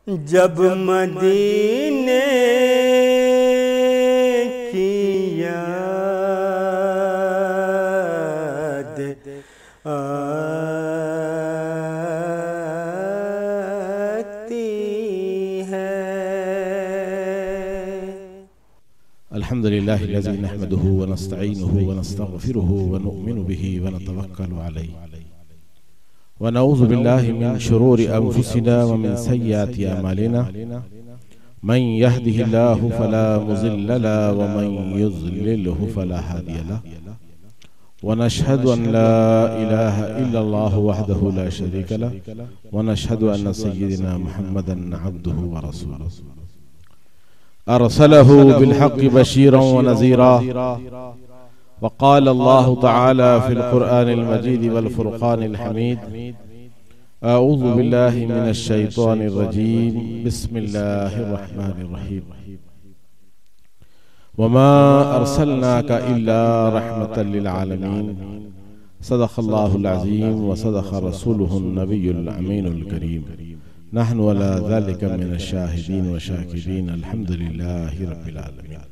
जब मदीने की याद आती है। अल्हम्दुलिल्लाहिल्लज़ी नहमदुहु व नस्तईनुहु व नस्तगफिरुहु व नु'मिनु बिही व नतवक्कलु अलैहि व नऊज़ु बिल्लाहि मिन शुरूरि अंफुसिना व मिन सय्यिआति अमालिना मन यहदिहिल्लाहु फला मुज़िल्ल लहु व मन युज़लिलहु फला हादिय लहु व नशहदु अन ला इलाहा इल्लल्लाहु वहदहु ला शरीक लहु व नशहदु अन्न सय्यिदना मुहम्मदन अब्दुहु व रसूलुहु अरसलहु बिलहक़्क़ि बशीरन व नज़ीरा वक़ाल अल्लाहु तआला फ़िल क़ुरआनिल मजीद वल फ़ुरक़ानिल हमीद अऊज़ु बिल्लाहि मिनश शैतानिर रजीम बिस्मिल्लाहिर रहमानिर रहीम वमा अरसलनाका इल्ला रहमतल लिल आलमीन सदक़ल्लाहुल अज़ीम व सदक़ रसूलुहुन नबियुल अमीनुल करीम नहनु अला ज़ालिका मिनश शाहिदीन व शाकिरीन अल्हम्दुलिल्लाहि रब्बिल आलमीन।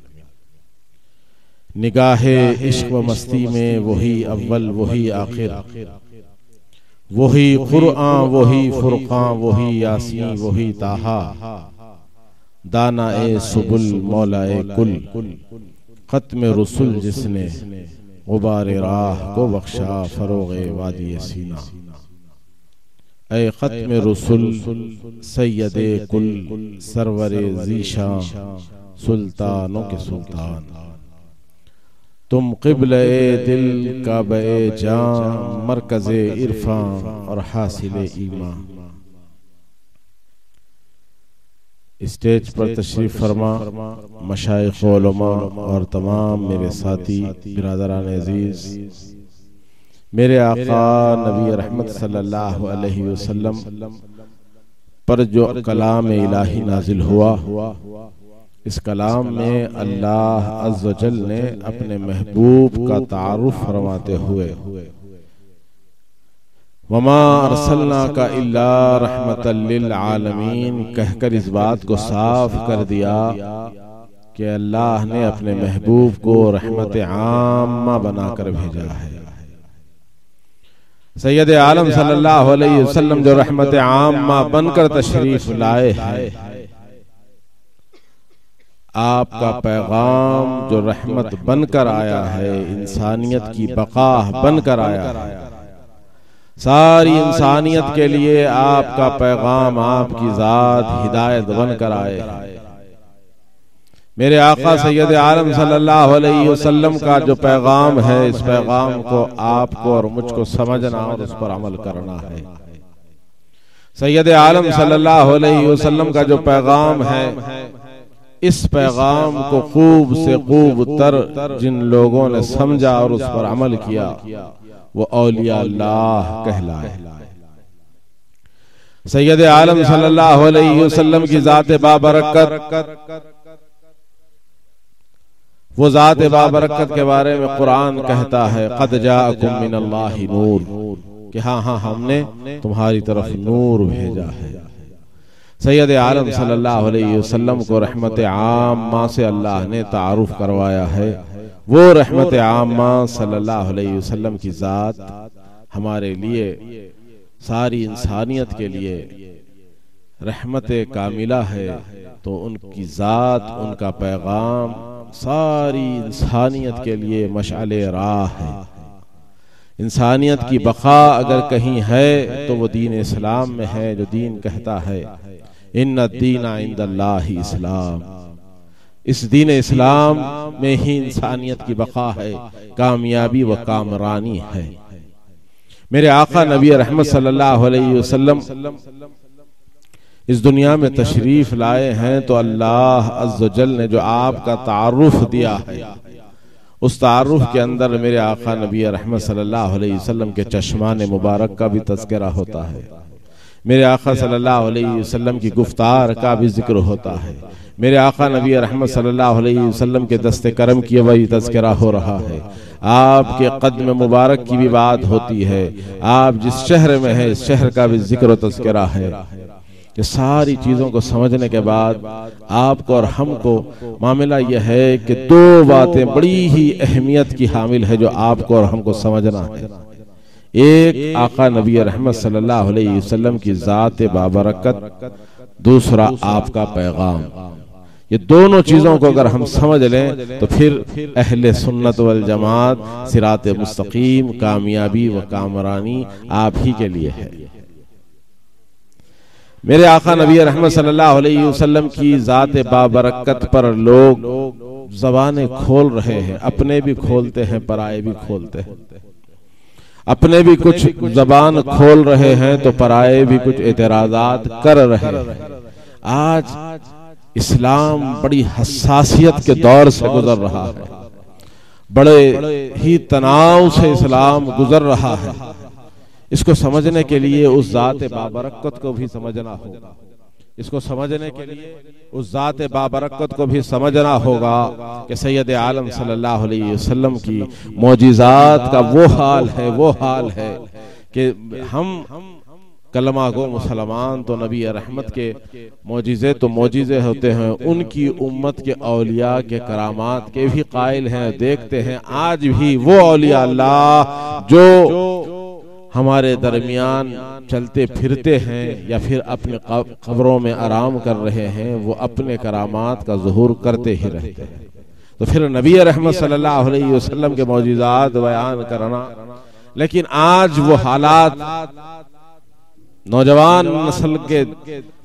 निगाहे इश्क व मस्ती में वही अव्वल वही आखिर, वही कुरआन वही फुरक़ान वही यासीन वही ताहा, दाना ए सुबुल मौला ए कुल, खत्म रुसुल जिसने गुबारे राह को बख्शा फरोग़े वादी सीना। ऐ खत्म रुसुल सैयदे कुल सरवरे ज़ीशान सुल्तानों के सुल्तान, तुम क़िब्ले दिल काबे जान मरकज़े इरफान और हासिले ईमान। स्टेज पर तशरीफ फरमा मशाइख़ उलमा और तमाम मेरे साथी बिरादरान अज़ीज़, मेरे आका नबी रहमत सल्लल्लाहु अलैहि वसल्लम पर जो कलाम इलाही नाजिल हुआ, इस कलाम में अल्लाह अज़्ज़ व जल ने अपने महबूब का तारुफ फरमाते हुए वमा अरसलनाका इल्ला रहमतल लिल आलमीन कहकर इस बात को साफ कर दिया कि अल्लाह ने अपने महबूब को रहमत आम्मा बनाकर भेजा है। सैयद आलम सल्लल्लाहु अलैहि वसल्लम जो रहमत आम्मा बनकर तशरीफ लाए हैं, आपका पैगाम जो रहमत बनकर आया है, इंसानियत की बका बनकर आया है, सारी इंसानियत के लिए आपका पैगाम आपकी जात हिदायत बनकर आए। मेरे आका सैयद आलम सल्लल्लाहु अलैहि वसल्लम का जो पैगाम है, इस पैगाम को आपको और मुझको समझना और उस पर अमल करना है। सैयद आलम सल्लल्लाहु अलैहि वसल्लम का जो पैगाम है, इस पैगाम को खूब से खूब तर जिन लोगों ने समझा और उस पर अमल किया, वो औलिया अल्लाह कहलाए। सैयद आलम सल्लल्लाहु अलैहि वसल्लम की जात बाबरकत, वो जात बाबरकत के बारे में कुरान कहता है क़द जाअकुम मिनल्लाहि नूर, कि हाँ हाँ हमने तुम्हारी तरफ नूर भेजा है। सैयद आलम सल्लल्लाहु अलैहि वसल्लम को रहमत आम्मा से अल्लाह ने तारुफ करवाया है। वो रहमत आम्मा सल्लल्लाहु अलैहि वसल्लम की जात हमारे लिए, सारी इंसानियत के लिए रहमत कामिला है, तो उनकी जात उनका पैगाम सारी इंसानियत के लिए मशअले राह है। इंसानियत की बका अगर कहीं है तो वो दीन इस्लाम में है, जो दीन कहता है इन्ना दीना इंदल्लाहि इस्लाम। इस दीन इस्लाम में ही इंसानियत की बका है, कामयाबी व कामरानी है। मेरे आका नबी रहमत सल्लल्लाहु अलैहि वसल्लम इस दुनिया में तशरीफ लाए हैं, तो अल्लाह अज़्ज़ व जल ने जो आपका तारुफ दिया है, उस तारुफ के अंदर मेरे आका नबी रहमत सल्लल्लाहु अलैहि वसल्लम के चश्मान मुबारक का भी तज़किरा होता है, मेरे आका सल्लल्लाहु अलैहि वसल्लम की गुफ्तार का भी जिक्र होता है, मेरे आका नबी रहमत सल्लल्लाहु अलैहि वसल्लम के दस्ते करम की वही तज़किरा हो रहा है, आपके कदम मुबारक की भी बात होती है, आप जिस शहर में है इस शहर का भी जिक्र तज़किरा है। कि सारी चीजों को समझने के बाद आपको और हमको मामला यह है कि दो बातें बड़ी ही अहमियत की हामिल है जो आपको और हमको समझना है। एक आका नबी रहमत सल्लल्लाहु अलैहि वसल्लम की ज़ात बाबरकत, दूसरा आपका पैगाम। ये दोनों चीजों को अगर हम समझ लें तो फिर अहले सुन्नत वल जमात सिरात मुस्तकीम, कामयाबी व कामरानी आप ही के लिए है। मेरे आका नबी रहमत सल्लल्लाहु अलैहि वसल्लम की ज़ात बाबरकत पर लोग ज़बानें खोल रहे हैं, अपने भी खोलते हैं, पराए भी खोलते हैं। अपने भी कुछ ज़बान खोल रहे हैं तो पराए भी कुछ एतराज़ात कर रहे हैं। आज इस्लाम बड़ी हसासियत के दौर से गुजर रहा है, बड़े ही तनाव से इस्लाम गुजर रहा है। इसको समझने के लिए उस ज़ात बाबरकत को भी समझना होगा। इसको समझने के लिए उस ज़ात बाबरकत को भी समझना होगा कि सैयद आलम सल्लल्लाहु अलैहि वसल्लम की मौजिज़ात का वो हाल है कि हम कलमा गो मुसलमान तो नबी रहमत के मौजिज़े होते हैं, उनकी उम्मत के औलिया के करामात के भी कायल हैं। देखते हैं आज भी वो औलिया अल्लाह जो हमारे दरमियान चलते फिरते हैं या फिर अपने कब्रों में आराम कर रहे हैं, वो अपने करामात का ज़ुहूर करते ही रहते हैं। तो फिर नबी रहमत सल्लल्लाहु अलैहि वसल्लम के मौजिज़ात बयान करना, लेकिन आज वो हालात नौजवान नस्ल के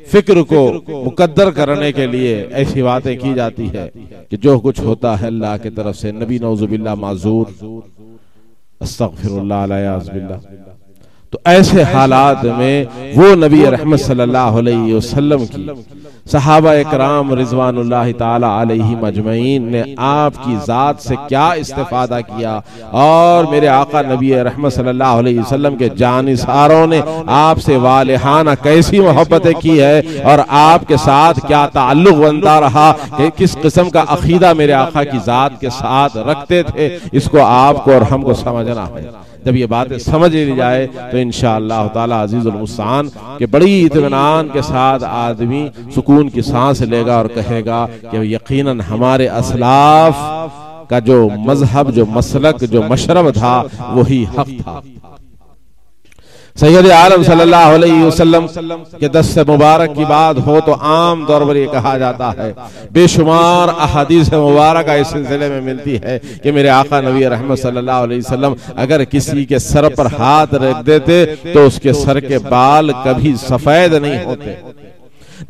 फिक्र को मुकद्दर करने के लिए ऐसी बातें की जाती है कि जो कुछ होता है अल्लाह की तरफ से, नबी नौजुबिल्लाह माजूर, अस्तगफिरुल्लाह अलियाज़बिल्लाह। तो ऐसे हालात में वो नबी रहमत सल्लल्लाहु अलैहि वसल्लम की सहाबा इकराम रिज़वानुल्लाहि ताला अलैहिम अजमईन ने आपकी ज़ात से क्या इस्तिफादा किया, और मेरे आका नबी रहमत सल्लल्लाहु अलैहि वसल्लम के जानिसारों ने आपसे वालिहाना कैसी मोहब्बतें की है और आपके साथ क्या ताल्लुक बनता रहा, कि किस किस्म का अकीदा मेरे आका की ज़ात के साथ रखते थे। इसको आपको और हमको समझना है। जब ये बातें समझ ली जाए तो इंशाअल्लाह ताला अजीजुल मुस्तान के बड़ी इत्मीनान के साथ आदमी सुकून की सांस लेगा और कहेगा कि यकीनन हमारे असलाफ का जो मजहब, जो मसलक, जो मशरब था वही हक था। सैयद आलम सल्लल्लाहु अलैहि वसल्लम के दस्त मुबारक की बात हो तो आम तौर पर यह कहा जाता है, बेशुमार अहादीस मुबारक इस सिलसिले में मिलती है कि मेरे आका नबी रहमत सल्लल्लाहु अलैहि वसल्लम अगर किसी के सर पर हाथ रख देते तो उसके सर के बाल कभी सफेद नहीं होते।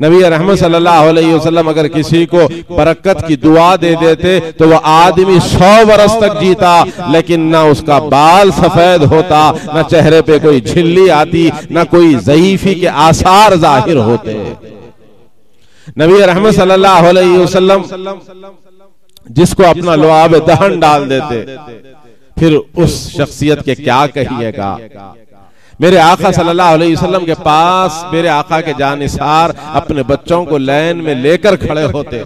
नबी रहमत सल्लल्लाहु अलैहि वसल्लम अगर किसी को बरकत की दुआ दे देते तो वह आदमी 100 बरस तक जीता, लेकिन ना उसका बाल सफेद होता, ना चेहरे पे कोई झिल्ली आती, ना कोई ज़ईफी के आसार जाहिर होते। नबी रहमत सल्लल्लाहु अलैहि वसल्लम जिसको अपना लुआब दहन डाल देते, फिर उस शख्सियत के क्या कहिएगा। मेरे आका सल्लल्लाहु अलैहि वसल्लम के पास मेरे आका के जानिसार अपने बच्चों को लाइन में लेकर खड़े होते,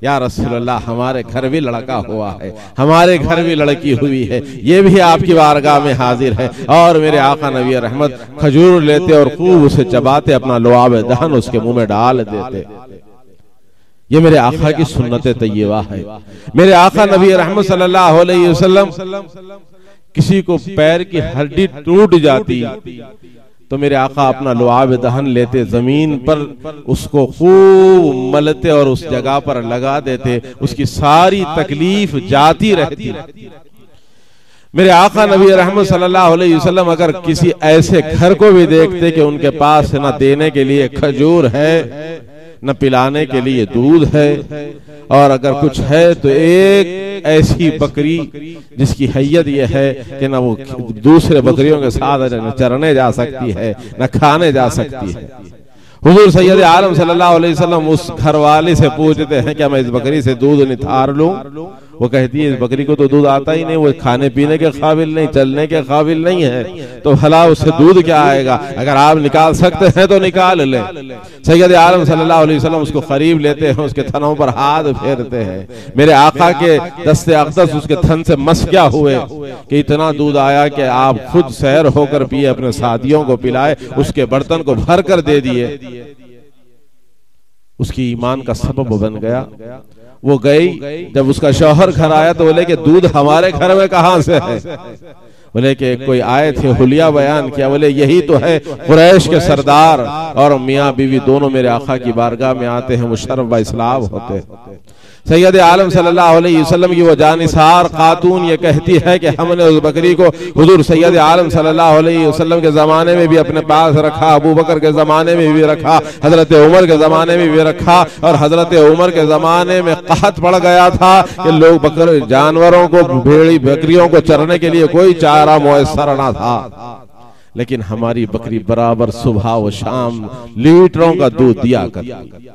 या रसूलल्लाह हमारे घर भी लड़का हुआ है, हमारे घर भी लड़की हुई है, ये भी आपकी बारगाह में हाजिर है। और मेरे आका नबी रहमत खजूर लेते और खूब उसे चबाते, अपना लुआब दहन उसके मुंह में डाल देते। ये मेरे आका की सुन्नत तय्यबा है। मेरे आका नबी रहमत सल्लल्लाहु अलैहि वसल्लम किसी को पैर की हड्डी टूट जाती तो मेरे आका अपना लुआब दहन लेते, जमीन पर उसको खूब मलते और उस जगह पर लगा देते, उसकी सारी तकलीफ जाती रहती। मेरे आका नबी रहमत सल्लल्लाहु अलैहि वसल्लम अगर किसी ऐसे घर को भी देखते कि उनके पास न देने के लिए खजूर है, न पिलाने के लिए दूध है, और अगर कुछ है तो एक ऐसी बकरी जिसकी हैयत यह है कि न वो दूसरे बकरियों के साथ न चरने जा सकती है, न खाने जा सकती है। हुजूर सैयद आलम सल्लल्लाहु अलैहि वसल्लम उस घरवाले से पूछते हैं क्या मैं इस बकरी से दूध निथार लूं? वो कहती है इस बकरी को तो दूध आता ही नहीं, वो खाने पीने के काबिल नहीं, चलने के काबिल नहीं है, तो भला उससे दूध क्या आएगा? अगर आप निकाल सकते हैं तो निकाल ले। सैयद आलम सल्लल्लाहु अलैहि वसल्लम उसको करीब लेते हैं, उसके थनों पर हाथ फेरते हैं। मेरे आका के दस्ते अक़दस उसके थन से मस क्या हुए कि इतना दूध आया कि आप खुद सैर होकर पिए, अपने साथियों को पिलाए, उसके बर्तन को भर कर दे दिए। उसकी ईमान का सबब बन गया। वो गई, जब उसका शौहर घर आया तो बोले कि दूध हमारे घर में कहां से है? बोले कि कोई आए थे, हुलिया बयान किया। बोले यही तो है कुरैश के सरदार और मियाँ बीवी दोनों मेरे आका की बारगाह में आते हैं, मुशर्रफ व इस्लाम होते हैं। सैयद आलम सल्लल्लाहु अलैहि वसल्लम की वो जानिसार खातून ये कहती है कि हमने उस बकरी को हुजूर सैयद आलम सल्लल्लाहु अलैहि वसल्लम के ज़माने में भी अपने पास रखा, अबू बकर के ज़माने में भी रखा, हज़रत उमर के ज़माने में भी रखा, और हज़रत उमर के ज़माने में कहत पड़ गया था कि लोग बकर जानवरों को, भेड़ी बकरियों को चरने के लिए कोई चारा मुयस्सर न था, लेकिन हमारी बकरी बराबर सुबह व शाम लीटरों का दूध दिया करती।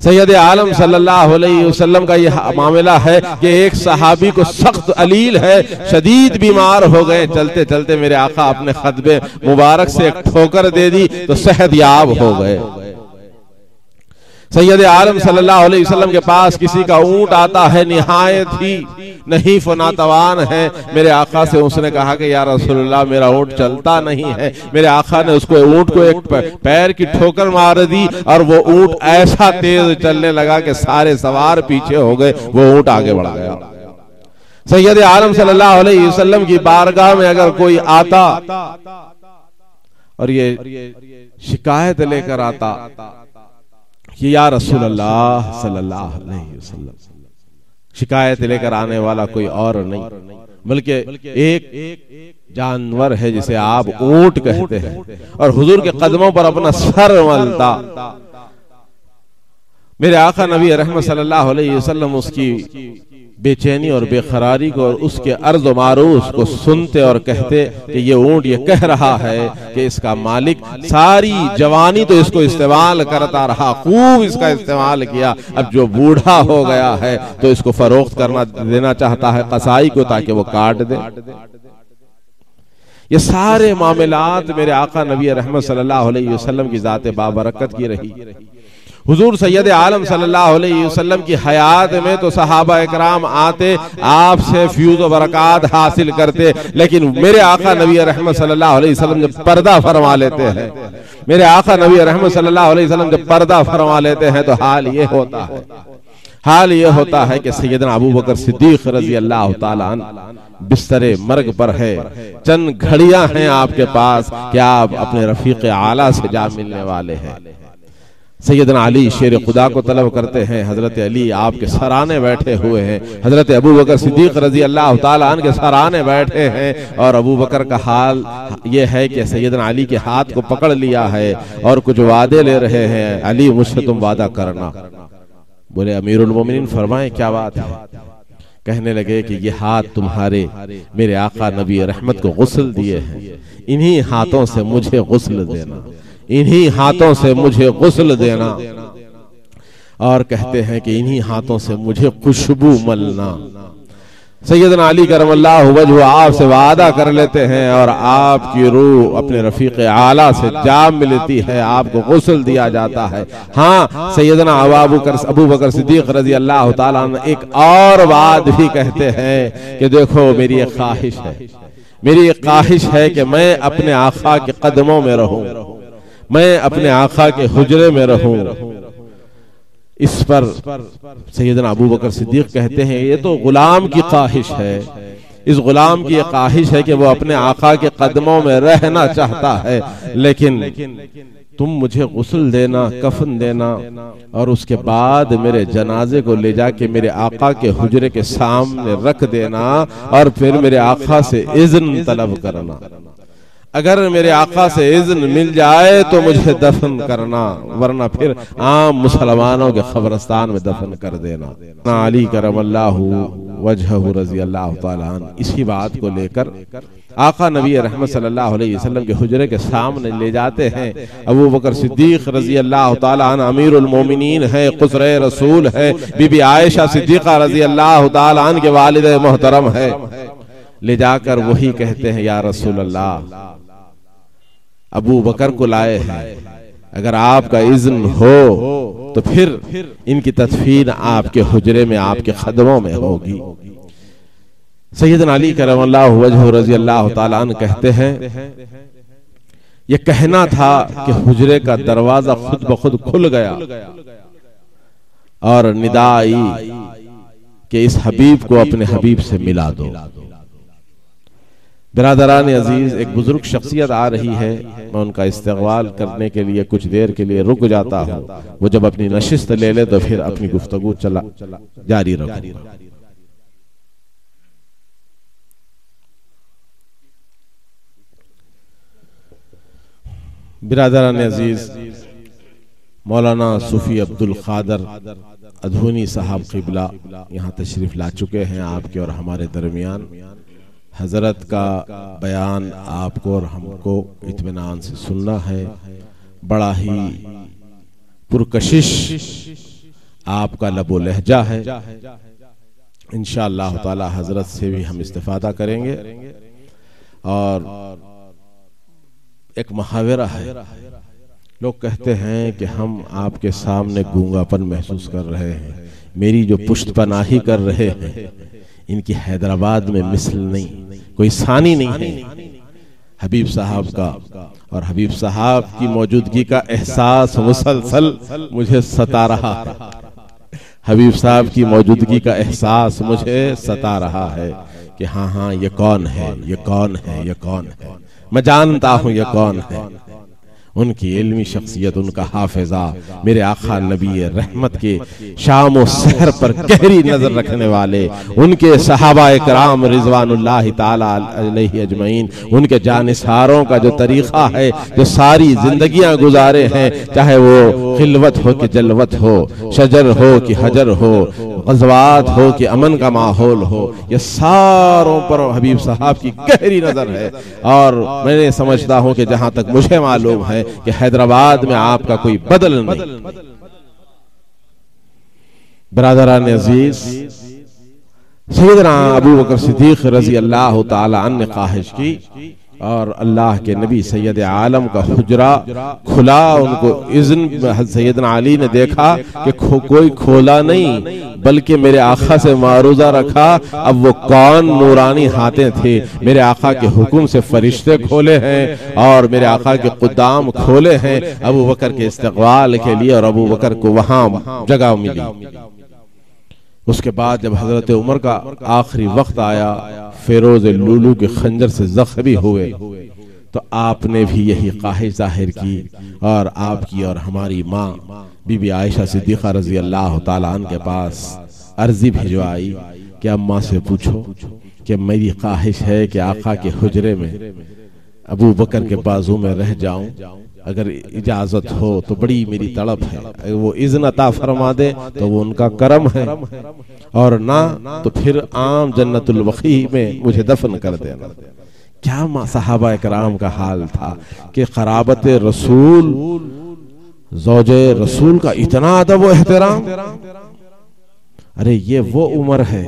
सैयद आलम सल्लल्लाहु अलैहि वसल्लम का यह मामला है कि एक सहाबी को सख्त अलील है, शदीद बीमार हो गए, चलते चलते मेरे आका अपने खतबे मुबारक से एक ठोकर दे दी तो सेहत याब हो गए। सैयद आलम सल्लल्लाहु अलैहि वसल्लम के पास किसी का ऊंट आता है, निहायत ही नहीं फनातवान है। मेरे आका से उसने कहा कि या रसूलुल्लाह मेरा ऊंट चलता नहीं है। मेरे आका ने उसको ऊंट को एक पैर की ठोकर मार दी और वो ऊंट ऐसा तेज चलने लगा कि सारे सवार पीछे हो गए, वो ऊंट आगे बढ़ गया। सैयद आलम सल्लल्लाहु अलैहि वसल्लम की बारगाह में अगर कोई आता और ये शिकायत लेकर आता कि या रसूलल्लाह सल्लल्लाहु अलैहि वसल्लम, शिकायत लेकर आने वाला कोई और नहीं बल्कि एक जानवर है जिसे आप ऊंट कहते हैं और हुजूर के कदमों पर अपना सर मलता। मेरे आका नबी रहमत सल्लल्लाहु अलैहि वसल्लम उसकी बेचैनी और बेकरारी को और उसके अर्ज व मारूस को सुनते और कहते कि ये ऊंट ये कह रहा है कि इसका मालिक सारी जवानी तो इसको इस्तेमाल करता रहा, खूब इसका इस्तेमाल किया, अब जो बूढ़ा हो गया है तो इसको फरोख्त करना देना चाहता है कसाई को ताकि वो काट दे। ये सारे मामलात मेरे आका नबी रहमत सल्लल्लाहु अलैहि वसल्लम की जात बाबरकत की रही। हुजूर सैयद आलम सल्लल्लाहु अलैहि वसल्लम की हयात में तो सहाबा इकराम आते, आपसे फ्यूज व बरक़ात हासिल करते, लेकिन मेरे आका नबी रहमत सल्लल्लाहु अलैहि वसल्लम जब पर्दा फरमा लेते हैं, मेरे आका नबी रहमत सल्लल्लाहु अलैहि वसल्लम जब पर्दा फरमा लेते हैं तो हाल ये होता है कि सैयदना अबू बकर सिद्दीक रज़ी अल्लाह ताला अन्हु बिस्तरे मर्ग पर है, चंद घड़ियां हैं आपके पास कि आप अपने रफीक आला से जा मिलने वाले हैं। सैयदना अली शेर खुदा को तलब करते हैं, हजरत अली आपके सराने बैठे हुए हैं, हजरत अबू बकर सिद्दीक रजी अल्लाह ताला अन्हु के सराने बैठे हैं और अबू बकर का हाल ये है कि सैयदना अली के हाथ को पकड़ लिया है और कुछ वादे ले रहे हैं, अली मुझसे तुम वादा करना। बोले अमीरुल मोमिनीन फरमाएं क्या बात है? कहने लगे कि ये हाथ तुम्हारे मेरे आका नबी रहमत को गुस्ल दिए हैं, इन्हीं हाथों से मुझे गुस्ल देना, इन्हीं हाथों से मुझे गुस्ल देना, और कहते हैं कि इन्हीं हाथों से मुझे खुशबू मलना। सैयदना अली करमल्लाहु वजहु आपसे वादा कर लेते हैं और आपकी रूह अपने रफीक आला से जा मिलती है, आपको गुस्ल दिया जाता है। हाँ, सैयदना अबू बकर सिद्दीक रजी अल्लाह ताला अन्हु एक और बात भी कहते हैं कि देखो मेरी एक ख्वाहिश है, मेरी एक ख्वाहिश है कि मैं अपने आका के कदमों में रहूं, मैं अपने आका के हुजरे में रहूं। इस पर सैयदना अबू बकर सिद्दीक कहते हैं ये तो गुलाम की ख्वाहिश है, इस गुलाम की ख्वाहिश है कि वो अपने आका के कदमों में रहना चाहता है, लेकिन तुम मुझे गुस्ल देना, कफन देना और उसके बाद मेरे जनाजे को ले जाके मेरे आका के हुजरे के सामने रख देना और फिर मेरे आका से इज़्न तलब करना। अगर मेरे आका से इज़्न मिल जाए तो मुझे दफन करना, वरना फिर आम मुसलमानों के कब्रिस्तान में दफन कर देना। अली करमल्लाहु वजहहु रज़ी अल्लाह ताला अन्हु इसी बात को लेकर आका नबी रहमत सल्लल्लाहु अलैहि वसल्लम के हुजरे के सामने ले जाते हैं। अबू बकर सिद्दीक रज़ी अल्लाह ताला अन्हु अमीरुल मोमिनीन है, खुसरे रसूल है, बीबी आयशा सिद्दीका रज़ी अल्लाह ताला अन्हा के वालिद मोहतरम है। ले जाकर वही कहते हैं या रसूल अल्लाह अबू बकर को लाए हैं, अगर आपका इज़्न हो तो फिर इनकी तदफीन आपके हुजरे में आपके कदमों में होगी। सैयदना अली करमल्लाहु वजहहु रज़ी अल्लाह ताला अन्हु कहते हैं ये कहना था कि हुजरे का दरवाजा खुद ब खुद खुल गया और निदा आई कि इस हबीब को अपने हबीब से मिला दो। बिरादरान अजीज, एक बुजुर्ग शख्सियत आ रही है, मैं उनका इस्तकबाल करने के लिए कुछ देर के लिए रुक जाता हूं। वो जब अपनी नशिस्त ले ले तो फिर अपनी गुफ्तगू जारी रखूं। बिरादरान अजीज, मौलाना सूफी अब्दुल कादर अधूनी साहब क़िबला यहाँ तशरीफ ला चुके हैं आपके और हमारे दरमियान। हजरत का बयान आपको और हमको इत्मीनान से सुनना है। बड़ा ही पुरकशिश आपका लबो लहजा है। इंशाअल्लाह ताला हजरत से भी हम इस्तिफादा करेंगे। और एक मुहावरा है, लोग कहते हैं कि हम आपके सामने गूंगापन महसूस कर रहे हैं, मेरी जो पुष्टपनाही कर रहे हैं इनकी हैदराबाद में मिसल नहीं, कोई सानी नहीं है हबीब साहब का। और हबीब साहब की मौजूदगी का एहसास मुसलसल मुझे सता रहा है। हबीब साहब की मौजूदगी का एहसास मुझे सता रहा है कि हाँ हाँ, ये कौन है, ये कौन है, ये कौन है। मैं जानता हूं ये कौन है। उनकी इल्मी शख्सियत, उनका हाफिजा, मेरे आका नबी रहमत के शाम और सहर पर गहरी नजर रखने वाले, उनके सहाबाए कराम रिजवानुल्लाह ताला अलैहि अजमईन, उनके जानिसारों का जो तरीका है, जो सारी जिंदगियां गुजारे हैं, चाहे वो खिलवत हो कि जलवत हो, शजर हो कि हजर हो, गज़वात हो कि अमन का माहौल हो, ये सारों पर हबीब साहब की गहरी नजर है। और मैं समझता हूं कि जहां तक मुझे मालूम है कि हैदराबाद में आपका कोई बदल नहीं। बिरादरान अजीज, सैयदना अबू बकर सिद्दीक रजी अल्लाह ताला अन्हु ने ख्वाहिश की और अल्लाह के नबी सैयद आलम का हुजरा खुला। उनको इज़्न सैयदना अली ने देखा कि कोई खोला नहीं बल्कि मेरे आका से मारूजा रखा। अब वो कौन नूरानी हाथे थे, मेरे आका के हुक्म से फरिश्ते खोले हैं और मेरे आका के कुद्दाम खोले हैं अबू बकर के इस्तकबाल के लिए, और अबू बकर को वहां जगह मिली। उसके बाद जब हजरत उमर का आखिरी वक्त आया, फेरोज लूलू के खंजर से जख्मी हुए, तो आपने भी यही ख्वाहिश जाहिर की और आपकी और हमारी माँ बीबी आयशा सिद्दीक़ा रजी अल्लाह ताला अन्हा के पास अर्जी भिजवाई कि अम्मा से पूछो कि मेरी ख्वाहिश है कि आका के हुजरे में अबू बकर के बाजू में रह जाऊं, अगर इजाजत हो तो बड़ी मेरी तड़प है। अगर वो इज़्न अता फरमा दे तो वो उनका करम है, और ना तो फिर आम जन्नतुल बकी में मुझे दफन कर देना। क्या सहाबा कराम का हाल था कि क़राबत रसूल, ज़ौजे रसूल का इतना अदब व एहतराम। अरे ये वो उम्र है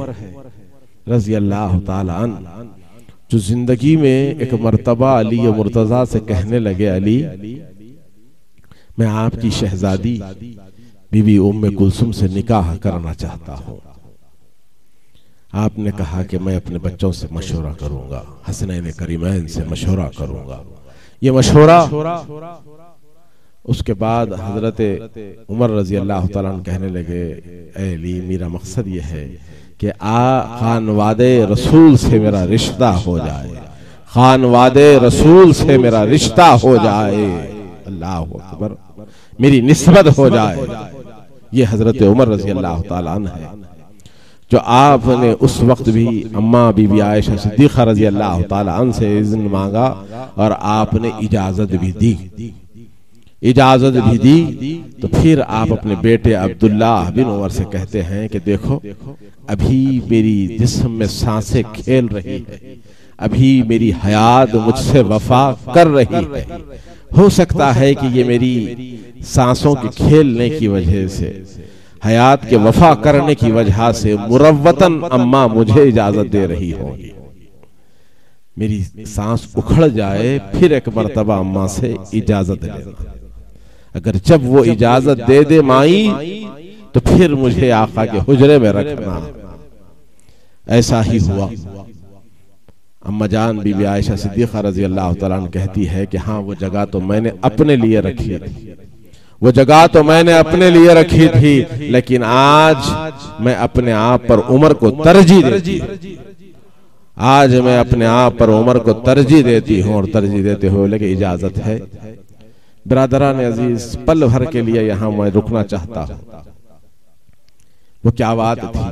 रज़ी अल्लाह ताला अन्हु जो जिंदगी में एक मर्तबा अली मुर्तजा से कहने लगे, अली मैं आपकी शहजादी बीबी उम्मे कुलसुम से निकाह करना चाहता हूं। आपने कहा कि मैं अपने बच्चों से मशवरा करूंगा, हसनैन करीमैन से मशवरा करूंगा। ये मशवरा उसके बाद हजरत उमर रजी अल्लाह ताला अन्हु कहने लगे, ऐ अली मेरा मकसद ये है कि खानवादे रसूल से मेरा रिश्ता हो जाए, खानवादे रसूल से मेरा रिश्ता हो जाए, अल्लाह अकबर, मेरी निस्बत हो जाए। ये हजरत उमर रजी अल्लाह ताला अन्हु है जो आपने उस वक्त भी अम्मा बीबी आयशा सिद्दीक़ा रजी अल्लाह ताला अन्हा से इज़्न मांगा और आपने इजाजत भी दी। इजाजत भी दी तो फिर आप अपने बेटे अब्दुल्लाह बिन उमर से कहते हैं कि देखो अभी मेरी जिस्म में सांसें खेल रही है, अभी मेरी हयात मुझसे वफा कर रही है। हो सकता है कि ये मेरी सांसों के खेलने की वजह से, हयात के वफा करने की वजह से मुरव्वतन अम्मा मुझे इजाजत दे रही होगी। मेरी सांस उखड़ जाए फिर एक मर्तबा अम्मा से इजाजत लेना। अगर जब वो इजाजत दे दे माई तो फिर मुझे आका के हुजरे में रखना। ऐसा ही हुआ। अम्मा जान बीबी आयशा सिद्दीक़ा रज़ी अल्लाह तआला अन्हा कहती है कि हाँ, वो जगह तो मैंने अपने लिए रखी थी, वो जगह तो मैंने अपने लिए रखी थी, लेकिन आज मैं अपने आप पर उमर को तरजीह देती हूँ। आज मैं अपने आप पर उमर को तरजीह देती हूँ और तरजीह देते हुए लेकिन इजाजत है। बिरादरान अजीज, पल भर के लिए यहाँ मैं रुकना चाहता हूँ। वो क्या बात थी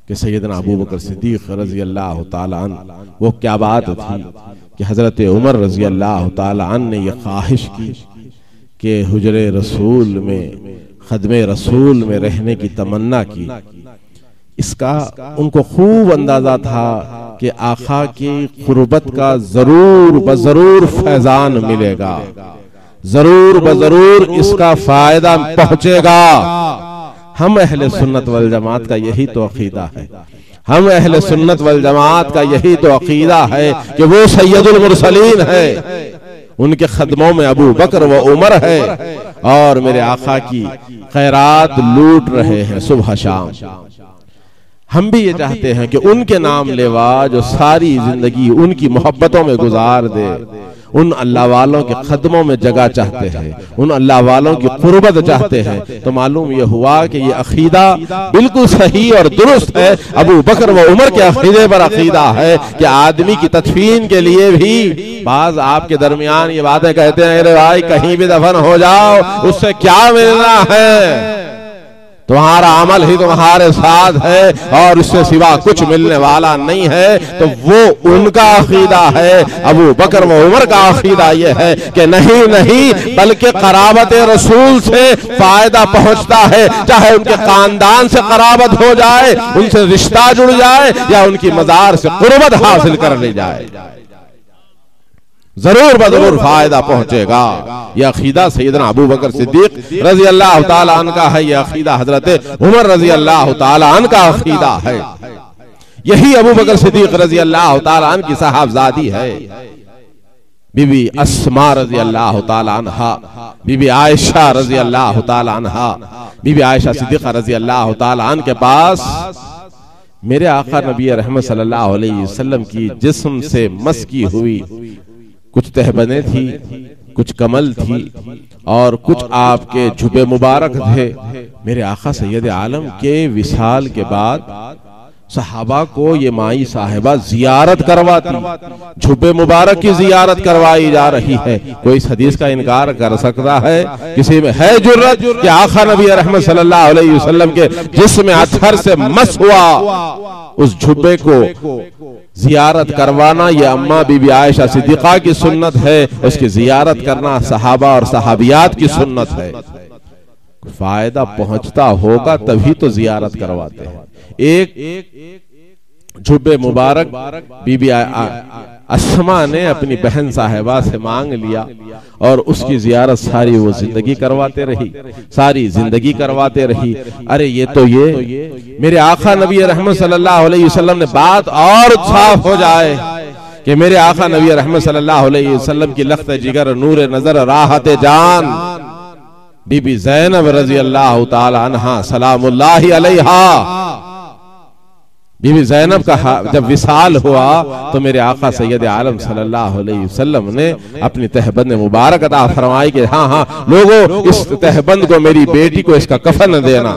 कि सैयदना अबू बकर सिद्दीक़ रज़ी अल्लाह तआला अन्हु, वो क्या बात थी कि हजरत उमर रज़ी अल्लाह तआला अन्हु ने ये ख्वाहिश की कि हुजरे रसूल में, खदमे रसूल में रहने की तमन्ना की। इसका उनको खूब अंदाजा था कि आका की कुर्बत का जरूर बजरूर फैजान मिलेगा, जरूर बजरूर इसका फायदा पहुंचेगा। हम अहले सुन्नत वल जमात का यही तो अकीदा है, हम अहले सुन्नत वल जमात का यही तो अकीदा है कि वो सैयदुल मुरसलीन है, उनके खदमों में अबू बकर व उमर है और मेरे आका की खैरात लूट रहे हैं सुबह शाम। हम भी ये चाहते हैं कि उनके नाम लेवा जो सारी जिंदगी उनकी मोहब्बतों में गुजार दे, उन अल्लाह वालों के खदमों में जगह चाहते हैं, उन अल्लाह वालों की कुर्बत चाहते हैं। तो मालूम यह हुआ कि ये अकीदा बिल्कुल सही और दुरुस्त है। अबू बकर व उमर के अकीदे पर अकीदा है कि आदमी की तदफीन के लिए भी बाज आपके दरमियान ये बातें कहते हैं, अरे भाई कहीं भी दफन हो जाओ, उससे क्या मिलना है, तुम्हारा अमल ही तुम्हारे साथ है और उससे सिवा कुछ मिलने वाला नहीं है। तो वो उनका अकीदा है। अबू बकर व उमर का अकीदा ये है कि नहीं नहीं, बल्कि कराबत रसूल से फायदा पहुंचता है, चाहे उनके खानदान से कराबत हो जाए, उनसे रिश्ता जुड़ जाए या उनकी मजार से कुर्बत हासिल कर ली जाए, जरूर बजरूर फायदा पहुंचेगा। यह अकीदा सैयदना अबू बकर सिद्दीक रज़ी अल्लाह तआला अन्हु का है, यह अकीदा हजरत उमर रज़ी अल्लाह तआला अन्हु का अकीदा है। यही अबू बकर सिद्दीक रज़ी अल्लाह तआला अन्हु की साहबजादी है बीबी अस्मा रज़ी अल्लाह तआला अन्हा, बीबी आयशा रज़ी अल्लाह तआला अन्हा। बीबी आयशा सिद्दीक़ा रज़ी अल्लाह तआला अन्हा के पास मेरे आका नबी रहमत सल्लल्लाहु अलैहि वसल्लम की जिस्म से मस की हुई कुछ तहबने थी, कुछ कमल थी और कुछ आपके जुबे मुबारक थे। मेरे आका सैयद आलम के विसाल के बाद सहाबा को ये माई साहिबा जियारत करवाती, जुबे मुबारक की जियारत करवाई जा रही है। कोई इस हदीस का इनकार कर सकता है? किसी में है जुर्रत कि आका नबी रहमत सल्लल्लाहु अलैहि वसल्लम के जिस्म अतहर से मस हुआ उस जुबे को जियारत करवाना? यह अम्मा बीबी आयशा सिद्दीक़ा की सुन्नत है, उसकी जियारत करना सहाबा और सहाबियात की सुन्नत है। फायदा पहुंचता होगा तभी तो जियारत करवाते हैं। एक जुबे मुबारक बीबी अस्मा ने अपनी बहन साहिबा से मांग लिया और उसकी जियारत सारी वो जिंदगी करवाते रही, सारी जिंदगी करवाते रही। अरे ये तो ये मेरे आका नबी रहमत सल्लल्लाहु अलैहि वसल्लम ने बात और साफ हो जाए कि मेरे आका नबी रहमत सल्लल्लाहु अलैहि वसल्लम की लख्त जिगर, नूर नजर, राहत जान बीबी ज़ैनब रज़ी अल्लाह तआला अन्हा सलामुल्लाहि अलैहा, बीबी ज़ैनब का जब विसाल हुआ तो मेरे आका सैयद आलम सल्लल्लाहु अलैहि वसल्लम ने अपनी तहबंद मुबारक अता फरमाई कि हाँ हाँ लोगों, इस तहबंद को मेरी बेटी को इसका कफन देना।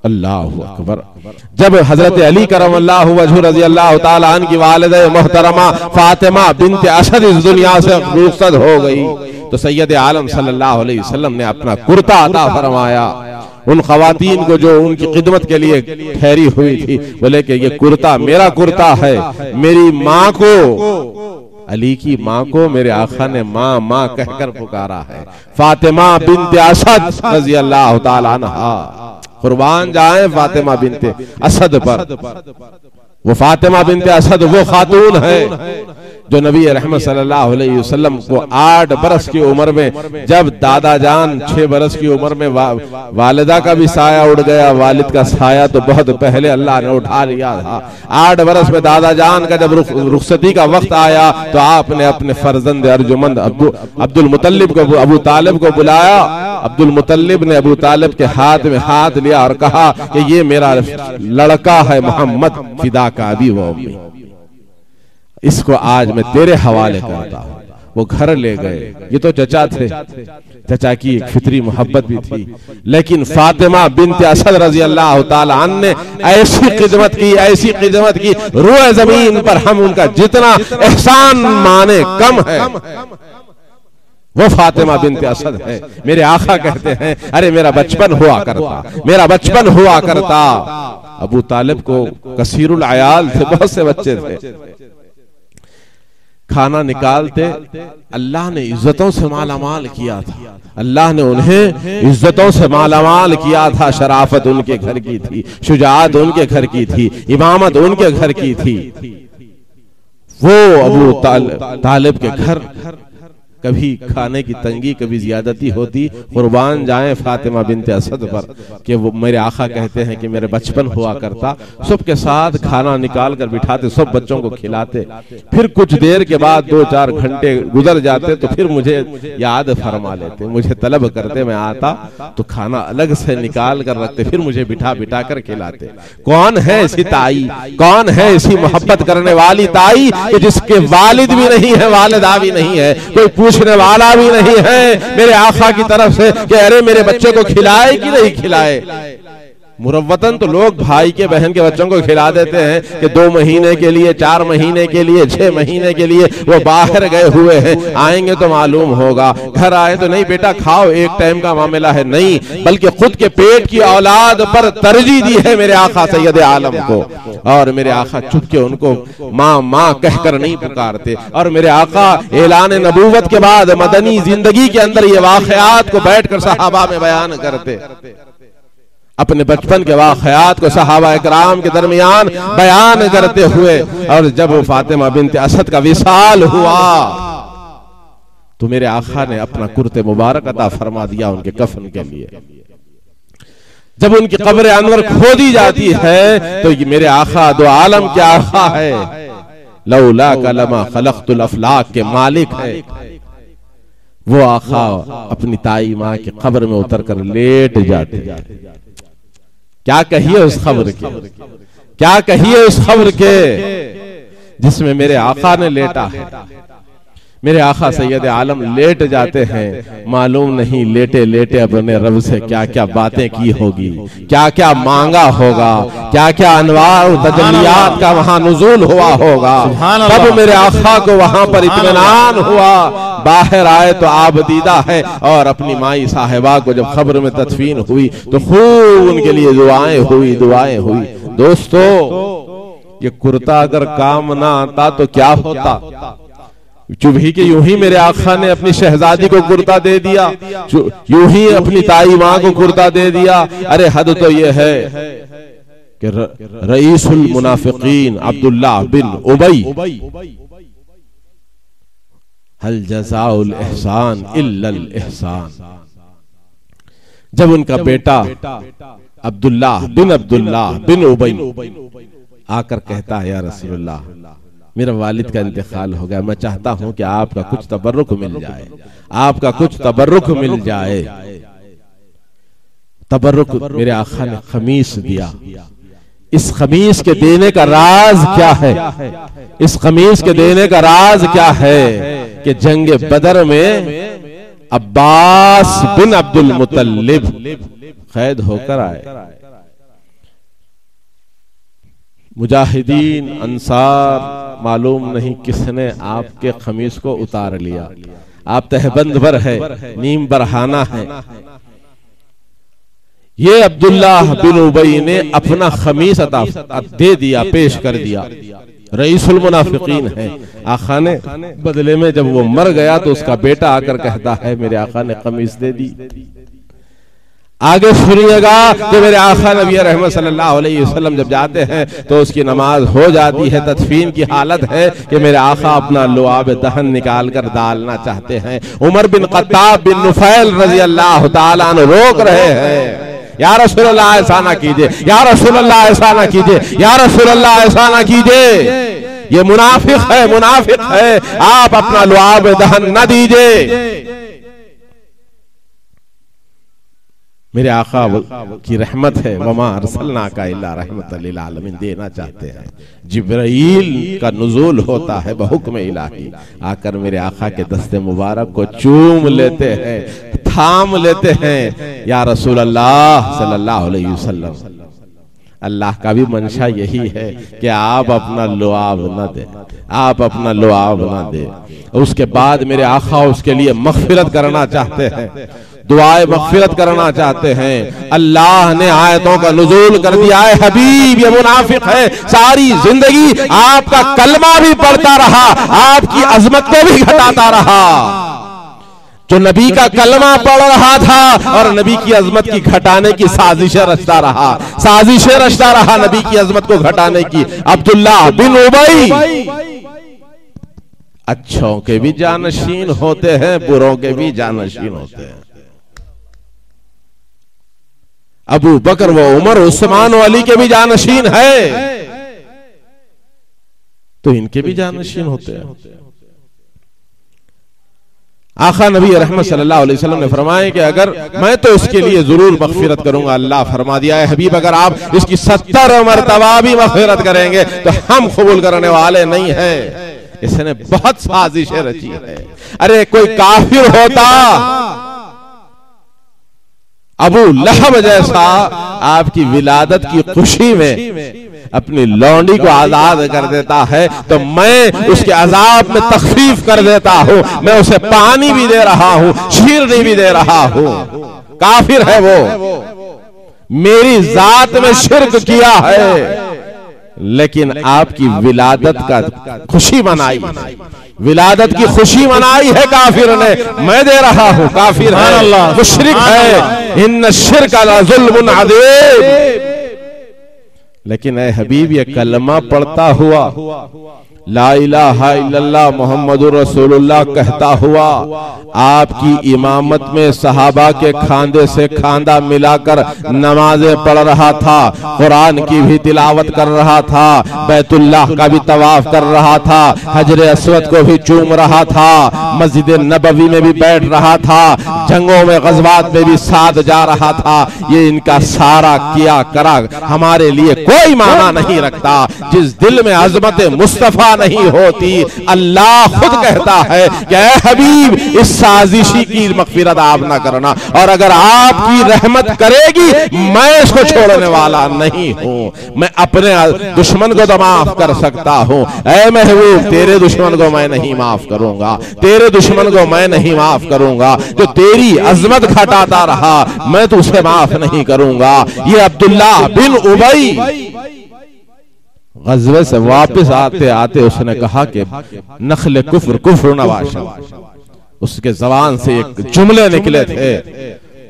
अल्लाहु अकबर। जब हजरत अली करमल्लाहु वजहु रज़ी अल्लाह तआला अन्हा की वालिदा मोहतरमा फातिमा बिन्त असद इस दुनिया से रुखसत हो गई तो सैयद आलम सल्लल्लाहु अलैहि वसल्लम ने अपना कुर्ता अता फरमाया उन खवातीन को जो उनकी खिदमत के लिए ठहरी हुई थी। बोले कि ये कुर्ता मेरा कुर्ता है। मेरी माँ को, अली की माँ को मेरे आका ने माँ माँ कहकर पुकारा है। फातिमा बिन्त असद रज़ी अल्लाह तआला अन्हा, कुर्बान जाए फातिमा बिन्त असद पर। वो फातिमा बिन्त असद वो खातून है जो नबी रहमत सल्लल्लाहु अलैहि वसल्लम को 8 बरस की उम्र में, जब दादा जान 6 बरस की उम्र में वालिदा का भी साया उड़ गया, वालिद का साया तो बहुत पहले अल्लाह ने उठा लिया था। 8 बरस में दादा जान का जब रुखसती का वक्त आया तो आपने अपने फर्जंद अर्जुमंद अब्दुल मुतल्लिब को, अबू तालिब को बुलाया। अब्दुल मुतल्लिब ने अबू तालिब के हाथ में हाथ लिया और कहा कि ये मेरा लड़का है मोहम्मद, फिदा का अभी वो अम्मी। इसको आज मैं तेरे हवाले करता हूं। वो घर ले गए। ये तो चचा थे, चचा की एक फितरी मोहब्बत भी थी, लेकिन फातिमा बिन्त असद रजी अल्लाह ताला अन्हा ने ऐसी खिदमत की, रूए जमीन पर हम उनका जितना एहसान माने कम है। वो फातिमा बिन्त असद है। मेरे आका कहते हैं, अरे मेरा बचपन हुआ करता। अबू तालिब को कसीरुल अयाल थे, बहुत से बच्चे थे, खाना निकालते। अल्लाह ने इज्जतों से मालामाल किया था, अल्लाह ने उन्हें इज्जतों से मालामाल किया था। शराफत उनके घर की थी, शुजाअत उनके घर की थी, इमामत उनके घर की थी। वो अबू तालिब के घर कभी खाने की तंगी, कभी ज्यादती होती। कुर्बान जाए फातिमा बिन्त असद पर कि वो मेरे आका कहते हैं कि मेरे बचपन हुआ करता, सबके साथ खाना निकाल कर बिठाते, सब बच्चों को खिलाते। फिर कुछ देर के बाद 2-4 घंटे गुजर जाते तो फिर मुझे याद फरमा लेते, मुझे तलब करते। मैं आता तो खाना अलग से निकाल कर रखते, फिर मुझे बिठा बिठा कर खिलाते। कौन है ऐसी ताई, कौन है ऐसी मोहब्बत करने वाली ताई कि जिसके वालिद भी नहीं है, वालिदा भी नहीं है, कोई पूछने वाला भी नहीं है मेरे आका की तरफ से कि अरे मेरे बच्चे को खिलाए कि नहीं खिलाए। मुरव्वतन तो लोग भाई के बहन के बच्चों को खिला देते हैं कि 2 महीने के लिए, 4 महीने के लिए, 6 महीने के लिए वो बाहर गए हुए हैं, आएंगे तो मालूम होगा। घर आए तो नहीं बेटा खाओ, एक टाइम का मामला है, नहीं, बल्कि खुद के पेट की औलाद पर तरजीह दी है मेरे आका सैयद आलम को। और मेरे आका चुपके उनको माँ माँ कहकर नहीं पुकारते। और मेरे आका ऐलान नबूवत के बाद मदनी जिंदगी के अंदर ये वाकयात को बैठकर सहाबा में बयान करते, अपने बचपन के वाक़यात को सहाबा इकराम के दरमियान बयान करते हुए। और जब वो फातिमा बिन्त असद का विसाल हुआ तो मेरे आका ने अपना कुर्ते मुबारक अता फरमा दिया उनके कफन के लिए। जब उनकी कब्र अनवर खोदी जाती है तो ये मेरे आका दो आलम के आका है, लौला कलमा खलक़तुल अफ़लाक के मालिक है। वो आका अपनी ताई माँ की कब्र में उतर कर लेट जाते। क्या कहिए उस खबर के, क्या कहिए उस खबर के जिसमें मेरे आका ने लेटा है। मेरे आका सैयद आलम लेट जाते हैं, मालूम नहीं लेटे लेटे अपने रब से क्या क्या बातें की होगी, क्या क्या मांगा होगा, क्या क्या अनवार तजल्लियात का वहां नुज़ूल हुआ होगा। तब मेरे आका को वहां पर इत्मीनान हुआ। बाहर आए तो आबदीदा है, और अपनी माई साहिबा को जब खबर में तदफीन हुई तो खूब उनके लिए दुआएं हुई। दोस्तों, ये कुर्ता अगर काम ना आता तो क्या होता। चुभी के यूं ही मेरे आका ने अपनी शहजादी को कुर्ता दे दिया, यूं ही अपनी ताई माँ को कुर्ता दे दिया। अरे हद तो ये है कि रईसुल मुनाफिकीन अब्दुल्लाह बिन उबई, हल जज़ाउल एहसान इल्लल एहसान। जब उनका बेटा अब्दुल्लाह बिन उबई आकर कहता है, या रसूलल्लाह, मेरा वालिद का इंतकाल हो गया, मैं चाहता हूं कि आपका कुछ तबर्रुक मिल जाए, आपका कुछ तबर्रुक मिल जाए। तबर्रुक मेरे आका ने खमीस दिया। इस खमीस के देने का राज क्या है? इस खमीस के देने का राज क्या है कि जंग बदर में अब्बास बिन अब्दुल मुत्तलिब कैद होकर आए। मुजाहिदीन अंसार मालूम नहीं किसने आपके खमीस को उतार लिया। आप तहबंद पर है, नीम बरहाना है। ये अब्दुल्लाह बिन उबई ने अपना खमीस अता दे दिया, पेश कर दिया। रईसुल मुनाफिकीन है। आका ने बदले में जब वो मर गया तो उसका बेटा आकर कहता है, मेरे आका ने खमीस दे दी। आगे सुनिएगा कि मेरे आका नबी रहमत सल्लल्लाहु अलैहि वसल्लम जब जाते हैं तो उसकी नमाज हो जाती है। तदफीन की हालत है कि मेरे आका अपना लुआब दहन निकाल कर डालना चाहते हैं। उमर बिन खत्ताब बिन नुफैल रजी अल्लाह तआला अन्हु रोक रहे हैं, या रसूलल्लाह ऐसा ना कीजिए, या रसूलल्लाह ऐसा ना कीजिए, या रसूलल्लाह ऐसा ना कीजिए। ये मुनाफिक है, आप अपना लुआब दहन न दीजिए। मेरे आका की रहमत है, वमा अरसलनाका इल्ला रहमतल लिल आलमीन देना चाहते हैं। जिब्राईल का नुज़ूल होता है बहुक्म इलाही, आकर मेरे आका के दस्ते मुबारक को चूम लेते हैं, थाम लेते हैं। या रसूल अल्लाह सल्लल्लाहु अलैहि वसल्लम, अल्लाह का भी मंशा यही है कि आप अपना लुआब न दे, आप अपना लुआब न दे। उसके बाद मेरे आका उसके लिए मग़फ़िरत करना चाहते हैं, दुआए मग़फ़िरत करना चाहते हैं। अल्लाह ने आयतों का नुज़ूल कर दिया है, हबीब ये मुनाफिक है, सारी जिंदगी आपका कलमा भी पढ़ता रहा, आपकी अजमत को भी घटाता रहा। जो नबी का कलमा पढ़ रहा था और नबी की अजमत की घटाने की साजिशें रचता रहा, साजिशें रचता रहा नबी की अजमत को घटाने की। अब्दुल्ला बिन उबई, अच्छों के भी जानशीन होते हैं, बुरों के भी जानशीन होते हैं। अबू बकर व उमर उस्मान व अली के भी जानशीन है, तो इनके भी जानशीन होते हैं। आका नबी रहमत सल्लल्लाहु अलैहि वसल्लम ने फरमाया कि अगर मैं तो इसके लिए जरूर मग़फ़िरत करूंगा। अल्लाह फरमा दिया है, हबीब अगर आप इसकी 70 मरतबा भी मग़फ़िरत करेंगे तो हम कबूल करने वाले नहीं है। इसने बहुत साजिशें रची है। अरे कोई काफिर होता, अबू लहब जैसा आपकी विलादत की खुशी में अपनी लौंडी को आजाद कर देता है, तो मैं उसके अजाब में तखफीफ कर देता हूं, मैं उसे पानी भी दे रहा हूं, शीरनी भी दे रहा हूं। काफिर है वो, मेरी जात में शिर्क किया है, लेकिन आपकी विलादत का खुशी मनाई, विलादत की खुशी मनाई है काफिर ने, मैं दे रहा हूं। काफिर है, मुशरिक है, इन्न शिर्क लज़ुल्मुन अज़ीम। लेकिन ऐ हबीब ये कलमा पढ़ता हुआ, ला इलाहा इल्लल्लाह मुहम्मदुर रसूलुल्लाह कहता हुआ, आपकी इमामत में सहाबा के खांदे से खांदा मिलाकर नमाजें पढ़ रहा था, कुरान की भी तिलावत कर रहा था, बैतुल्लाह का भी तवाफ कर रहा था, हजरे अस्वद को भी चूम रहा था, मस्जिद नबवी में भी बैठ रहा था, जंगों में गज़वात में भी साथ जा रहा था। ये इनका सारा किया करा हमारे लिए कोई माना नहीं रखता। जिस दिल में अज़मत मुस्तफा नहीं होती, अल्लाह खुद कहता है कि ऐ हबीब इस साजिशी की मग़फ़िरत आप ना करना, और अगर आपकी रहमत करेगी मैं इसको छोड़ने वाला नहीं हूं। मैं अपने दुश्मन को तो माफ कर सकता हूं, ऐ महबूब तेरे दुश्मन को मैं नहीं माफ करूंगा, तेरे दुश्मन को मैं नहीं माफ करूंगा। जो तेरी अजमत घटाता रहा मैं तो उसे माफ नहीं करूंगा। ये अब्दुल्ला बिन उबई गज़वे से वापस आते आते उसने कहा कि नखले कुफ्र कुफ्र नवाशा, उसके जबान से एक जुमले निकले थे,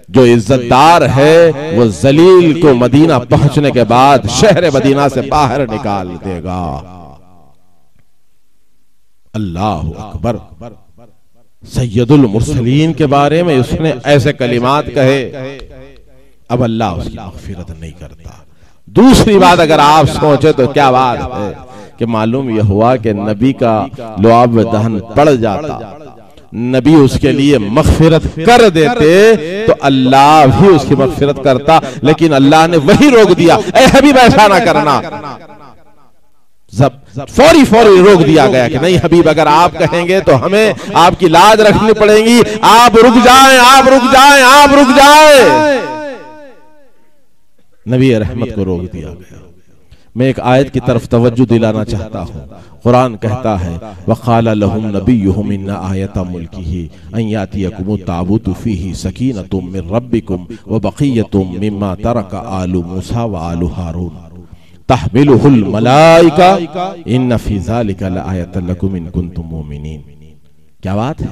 जो इज्जतदार है वो जलील को मदीना पहुंचने के बाद शहर मदीना से बाहर निकाल देगा। अल्लाह अकबर। सैयदुल मुरसलीन के बारे में उसने ऐसे कलिमात कहे, अब अल्लाह उसकी मग़फ़िरत नहीं करता। दूसरी बात अगर आप सोचे तो क्या बात है कि मालूम यह हुआ कि नबी का लुआब दहन पड़ जाता, नबी उसके लिए मग़फ़िरत कर देते तो अल्लाह भी उसकी मग़फ़िरत करता, लेकिन अल्लाह ने वही रोक दिया, ऐ हबीब ऐसा ना करना। फौरी रोक दिया गया कि नहीं हबीब अगर आप कहेंगे तो हमें आपकी लाज रखनी पड़ेगी, आप रुक जाएं, आप रुक जाएं, आप रुक जाएं। नबी रहमत को रोक दिया गया। मैं एक आयत की तरफ तवज्जो दिलाना चाहता हूँ। कुरान कहता है, वक़ाल लहुम नबियुहुम इन्ना आयता मुल्किही अन यातियकुमुत ताबूतु फीही सकीनतुम मिन रब्बिकुम व बक़िय्यतुम मिम्मा तरका आलु मूसा व आलु हारून तहमिलुहुल मलाइका इन्न फी ज़ालिका लआयतन लकुम इन कुंतुम मुमिनीन। क्या बात है?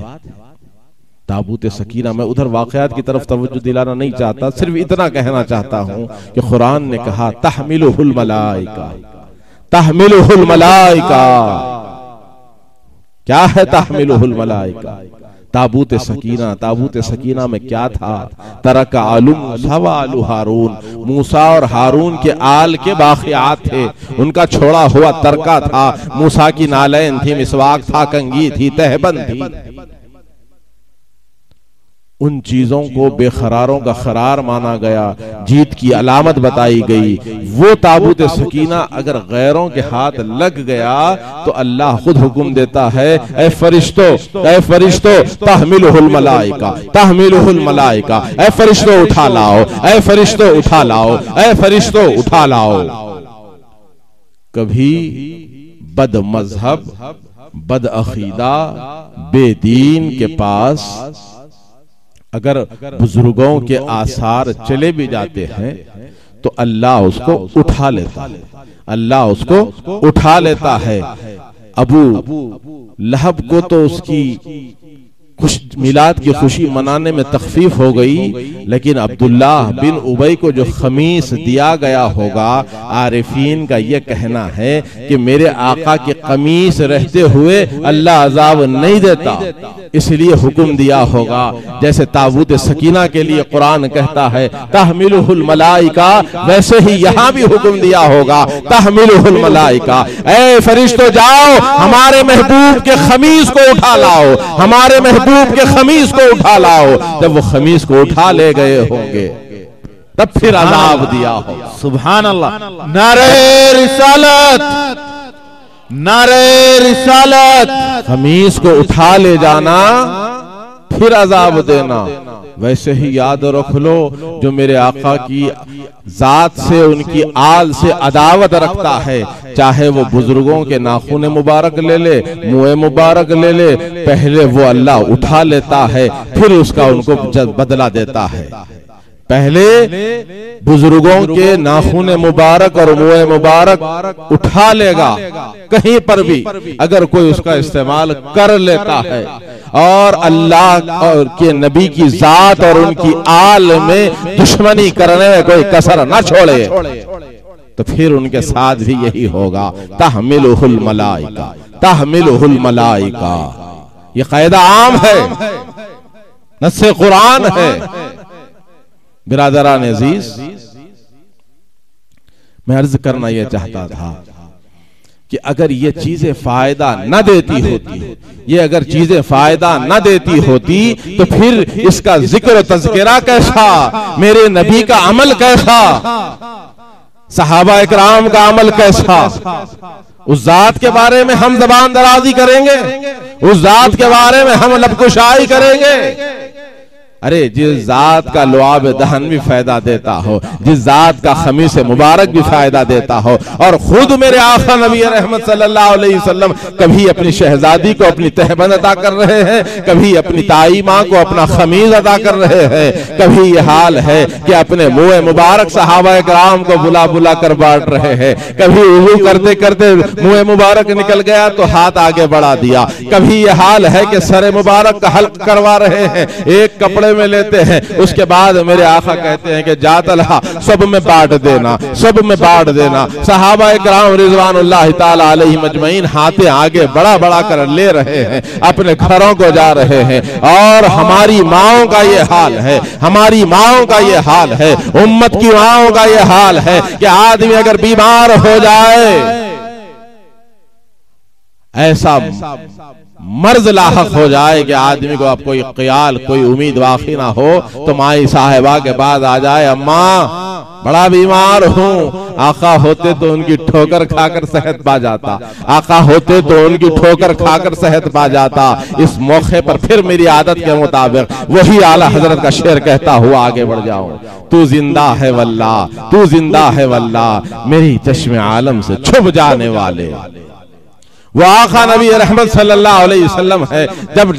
ताबूत सकीना। मैं उधर वाक़यात की तरफ तवज्जो दिलाना नहीं चाहता, सिर्फ इतना कहना चाहता हूं कि कुरान ने कहा तहमिलुहुल मलाइका, तहमिलुहुल मलाइका। क्या है तहमिलुहुल मलाइका? ताबूत सकीना। ताबूत सकीना में क्या था? तरका आलू मूसा व आलू हारून, मूसा और हारून के आल के बाक़ियात थे, उनका छोड़ा हुआ तरका था। मूसा की नालैन थी, मिसवाक था, कंगी थी, तहबंद थी। उन चीजों को बेखरारों का खरार माना गया, जीत की अलामत बताई गई। वो ताबूत सकीना अगर गैरों के हाथ लग गया तो अल्लाह खुद हुक्म देता है, ऐ फरिश्तों तहमिलुहुल मलाइका, तहमिलुहुल मलाइका, ऐ फरिश्तों उठा लाओ, ऐ फरिश्तों उठा लाओ, ऐ फरिश्तों उठा लाओ। कभी बद मजहब, बद अकीदा, बेदीन के पास अगर बुजुर्गों के आसार चले भी जाते हैं तो अल्लाह उसको उठा लेता है, अल्लाह उसको उठा लेता है। अबू लहब को तो उसकी मिलाद की खुशी मनाने में तखफीफ हो गई, लेकिन अब्दुल्ला बिन उबई को जो खमीस दिया गया होगा, आरिफीन का यह कहना है कि मेरे आका की कमीस रहते हुए अल्लाह अजाब नहीं देता, इसलिए हुक्म दिया होगा। जैसे ताबूत सकीना के लिए कुरान कहता है तहमिलुहुल मलाइका, वैसे ही यहां भी हुक्म दिया होगा तहमिलुहुल मलाइका, ऐ फरिश्तों जाओ हमारे महबूब के खमीस को उठा लाओ, हमारे महबूब के खमीस को उठा लाओ। जब वो खमीस को उठा ले गए होंगे तब फिर अजाब दिया हो। सुभान अल्लाह। नारे रिसालत, नारे रिसालत। खमीस को उठा ले जाना फिर अजाब देना। वैसे ही याद रख लो, जो मेरे आका की जात से, उनकी आल से अदावत रखता है, चाहे वो बुजुर्गों के नाखून मुबारक ले ले, मुँह मुबारक ले ले, पहले वो अल्लाह उठा लेता है, फिर उसका उनको बदला देता है। पहले बुजुर्गों के नाखून मुबारक और मुँह मुबारक उठा लेगा, कहीं पर भी अगर कोई उसका इस्तेमाल कर लेता है और अल्लाह और के नबी की जात और उनकी आल में दुश्मनी करने में कोई कसर न छोड़े तो फिर उनके साथ भी यही होगा। तहमिलुहुल मलाइका, तहमिलुहुल मलाइका, ये कायदा आम है, नस्से कुरान है। बिरादरान अजीज, मैं अर्ज करना यह चाहता था कि अगर ये चीजें फायदा न देती होती, ये अगर चीजें फायदा न देती होती तो फिर इसका जिक्र तज़किरा कैसा, मेरे नबी का अमल कैसा, सहाबा इकराम का अमल कैसा। उस जात के बारे में हम ज़बान दराजी करेंगे, उस जात के बारे में हम लबकुशाई करेंगे। अरे जिस जात का लुआब दहन भी फायदा देता हो, जिस जात का खमीस मुबारक भी फायदा देता हो, और खुद मेरे आका नबी रहमत सल्लल्लाहु अलैहि वसल्लम कभी अपनी शहजादी को अपनी तहबंद अता कर रहे हैं, कभी अपनी ताई माँ को अपना खमीज अता कर रहे हैं, कभी ये हाल है कि अपने मुँह मुबारक सहाबा किराम को बुला बुला कर बांट रहे हैं, कभी वुज़ू करते करते मुँह मुबारक निकल गया तो हाथ आगे बढ़ा दिया, कभी ये हाल है कि सर मुबारक का हल्क करवा रहे हैं, एक कपड़े में लेते हैं, उसके बाद मेरे आका कहते हैं कि जातला सब में बांट देना, सब में बांट देना। सहाबा इकराम रिज़वानुल्लाह ताला अलैहिम अजमईन हाथे आगे बड़ा बड़ा कर ले रहे हैं, अपने घरों को जा रहे हैं। और हमारी माओं का ये हाल है, हमारी माओं का ये हाल है, उम्मत की माओं का ये हाल है कि आदमी अगर बीमार हो जाए, ऐसा मर्ज लाहक हो जाए कि आदमी को अब कोई ख्याल, कोई उम्मीद बाकी ना हो, तो माई साहिबा के बाद आ जाए, अम्मा बड़ा बीमार हूँ। आका होते तो उनकी ठोकर खाकर सेहत पा जाता, आका होते तो उनकी ठोकर खाकर सेहत पा जाता। इस मौके पर फिर मेरी आदत के मुताबिक वही आला हजरत का शेर कहता हुआ आगे बढ़ जाऊं, तू जिंदा है वल्लाह, तू जिंदा है वल्लाह, मेरी चश्मे आलम से छुप जाने वाले वो आका नबी रहमत सल्लल्लाहु अलैहि वसल्लम है। जब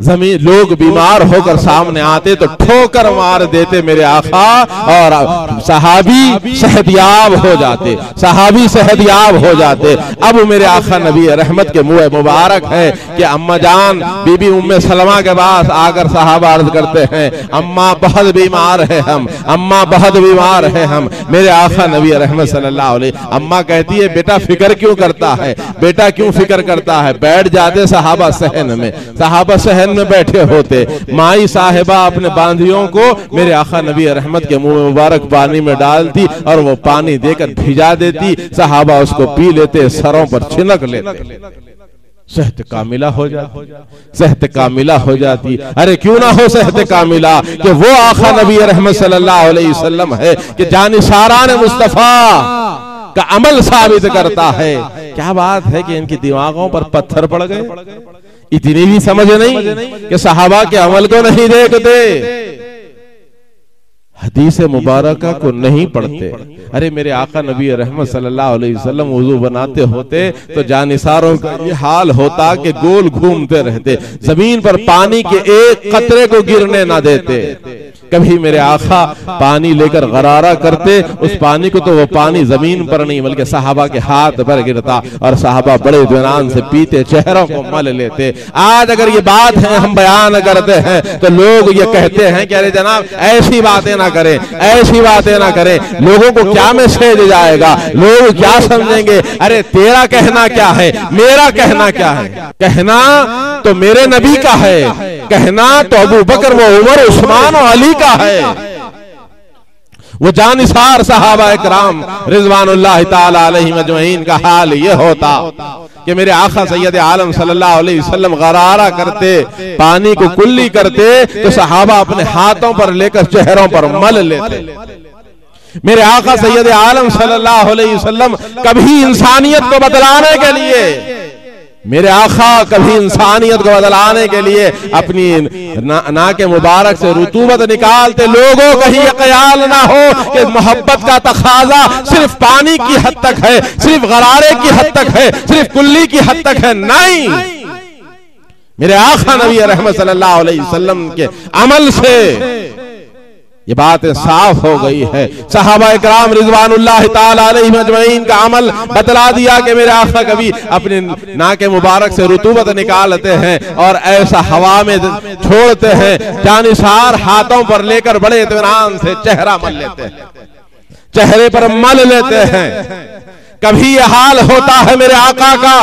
जमीन लोग बीमार होकर सामने आते तो ठोकर मार देते मेरे आका, और सहाबी सेहतयाब हो जाते, सहाबी सेहतयाब हो जाते। अब मेरे आका नबी रहमत के मुँह मुबारक है कि अम्मा जान बीबी उम्मे सलमा के पास आकर सहाबा अर्ज करते हैं, अम्मा बहुत बीमार है हम, अम्मा बहुत बीमार है हम। मेरे आका नबी रहमत सल्लल्लाहु अलैहि, अम्मा कहती है बेटा फिक्र क्यों करता है, बेटा क्यों फिक्र करता है। बैठ जाते सहाबा सहन में, सहाबा सहन में बैठे होते, माई साहिबा अपने बांधियों को मेरे आका नबी रहमत के मुंह मुबारक पानी में डालती और वो पानी देकर भिजा देती, सहाबा उसको पी लेते, सरों पर छिनक लेते। सेहत कामिला हो जाती, सेहत कामिला हो जाती। अरे क्यों ना हो सेहत कामिला कि वो आका नबी रहमत सल्लल्लाहु अलैहि वसल्लम है कि जानिसारान मुस्तफा का अमल साबित करता है। क्या बात है कि इनकी दिमागों पर पत्थर पड़ गए, इतनी भी समझ नहीं कि सहाबा के अमल को नहीं देखते, हदीस मुबारका को नहीं पढ़ते। अरे मेरे आका नबी रहमत सल्लल्लाहु अलैहि वसल्लम वुजू बनाते होते तो जानिसारों का ये हाल होता कि गोल घूमते रहते, जमीन पर पानी के एक कतरे को गिरने ना देते। कभी मेरे आका पानी लेकर गरारा करते, उस पानी को तो वो पानी जमीन पर नहीं बल्कि सहाबा के हाथ पर गिरता और सहाबा बड़े इत्मीनान से पीते, चेहरों को मल लेते। आज अगर ये बात है हम बयान करते हैं तो लोग ये कहते हैं कि अरे जनाब ऐसी बातें ना करें, ऐसी बातें ना करें, लोगों को क्या मैसेज जाएगा, लोग क्या समझेंगे। अरे तेरा कहना क्या है, मेरा कहना क्या है? कहना तो मेरे नबी का है, कहना तो अबू बकर व उमर उस्मान और अली का है। वो जानिसार सहाबा इकराम रिजवानुल्लाह ताला अलैहिम अजमईन का हाल ये होता कि मेरे आका सैयद आलम सल्लल्लाहु अलैहि वसल्लम गरारा करते, पानी को कुल्ली करते तो सहाबा अपने हाथों पर लेकर चेहरों पर मल लेते। मेरे आका सैयद आलम सल्लल्लाहु अलैहि वसल्लम कभी इंसानियत को बदलाने के लिए, मेरे आका कभी इंसानियत को बदलाने के लिए अपनी नाके मुबारक से रुतूबत निकालते। लोगों कहीं ये ख्याल ना हो कि मोहब्बत का तकाजा सिर्फ पानी की हद तक है, सिर्फ गरारे की हद तक है, सिर्फ कुल्ली की हद तक है। नहीं, मेरे आका नबी रहमत सल्लल्लाहु अलैहि वसल्लम के अमल से ये बात साफ हो गई है। सहाबा इकराम रिजवानुल्लाह ताला अलैहिम अजमईन का अमल बतला दिया कि मेरे आका कभी अपने नाके मुबारक से रुतूबत निकालते हैं और ऐसा हवा में छोड़ते हैं, जानिसार हाथों पर लेकर बड़े इत्मीनान से चेहरा मल लेते हैं, चेहरे पर मल लेते हैं। कभी यह हाल होता है मेरे आका का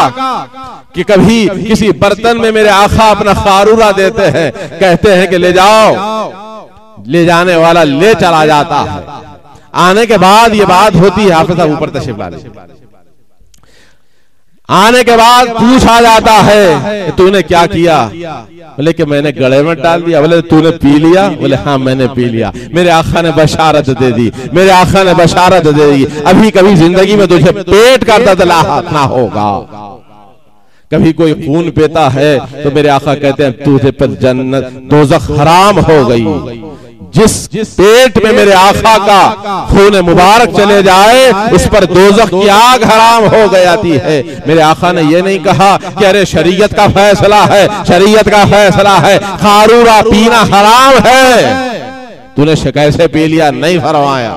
कि कभी किसी बर्तन में मेरे आका अपना खारूरा देते हैं, कहते हैं कि ले जाओ, ले जाने वाला ले चला जाता है। आने के बाद ये बात होती है, हाफिज साहब ऊपर तशरीफ ला लीजिए। आने के बाद पूछा जाता है तूने क्या किया? बोले कि मैंने गले में डाल दिया। बोले तूने पी लिया? बोले हाँ मैंने पी लिया। मेरे आका ने बशारत दे दी, मेरे आका ने बशारत दे दी, अभी कभी जिंदगी में तुझे पेट का दर्द ना होगा। कभी कोई खून पीता है तो मेरे आका कहते हैं तुझे पर जन्नत दोज़ख हराम हो गई। जिस पेट में मेरे आका का खून मुबारक चले जाए उस पर दोज़ख की आग हराम हो जाती है। मेरे आका ने यह नहीं कहा कि अरे शरीयत का फैसला है, शरीयत का फैसला है, खारूरा पीना हराम है, तूने कैसे पी लिया? नहीं फरमाया,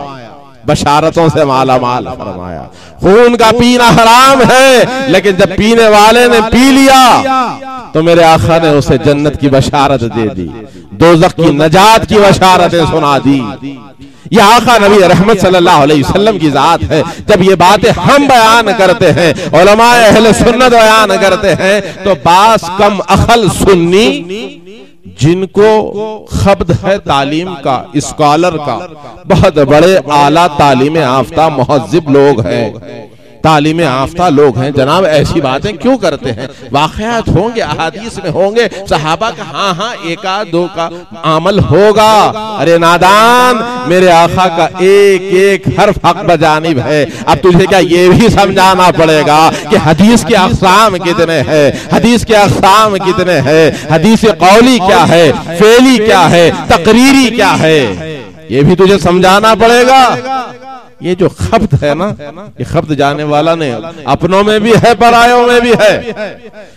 बशारतों से माला माल फरमाया। खून का पीना हराम है, लेकिन जब पीने वाले ने पी लिया तो मेरे आका ने उसे जन्नत की बशारत दे दी, दोज़ख की नजात की बशारतें सुना दी। यह आका नबी रहमत सल्लल्लाहु अलैहि वसल्लम की जात है। जब ये बातें हम बयान करते हैं, उलमाए अहले सुन्नत बयान करते हैं, तो बास कम अखल सुन्नी जिनको खब्द है तालीम का, स्कॉलर का, बहुत बड़े आला तालीम याफ्ता मुहज्जिब लोग हैं, तालीम याफ्ता लोग हैं, जनाब ऐसी बातें क्यों करते हैं? वाक़यात होंगे, अहादीस में होंगे, सहाबा का हाँ हाँ एकाध दो का अमल होगा। अरे नादान, मेरे आका का एक एक हर्फ हक बजानिब है। अब तुझे क्या ये भी समझाना पड़ेगा कि हदीस के अक़साम कितने हैं, हदीस के अक़साम कितने हैं, हदीस कौली क्या है, फेली क्या है, तकरीरी क्या है, ये भी तुझे समझाना पड़ेगा। ये जो खब्त है ना, ये खब्त जाने वाला ने अपनों में भी है, परायों में भी है।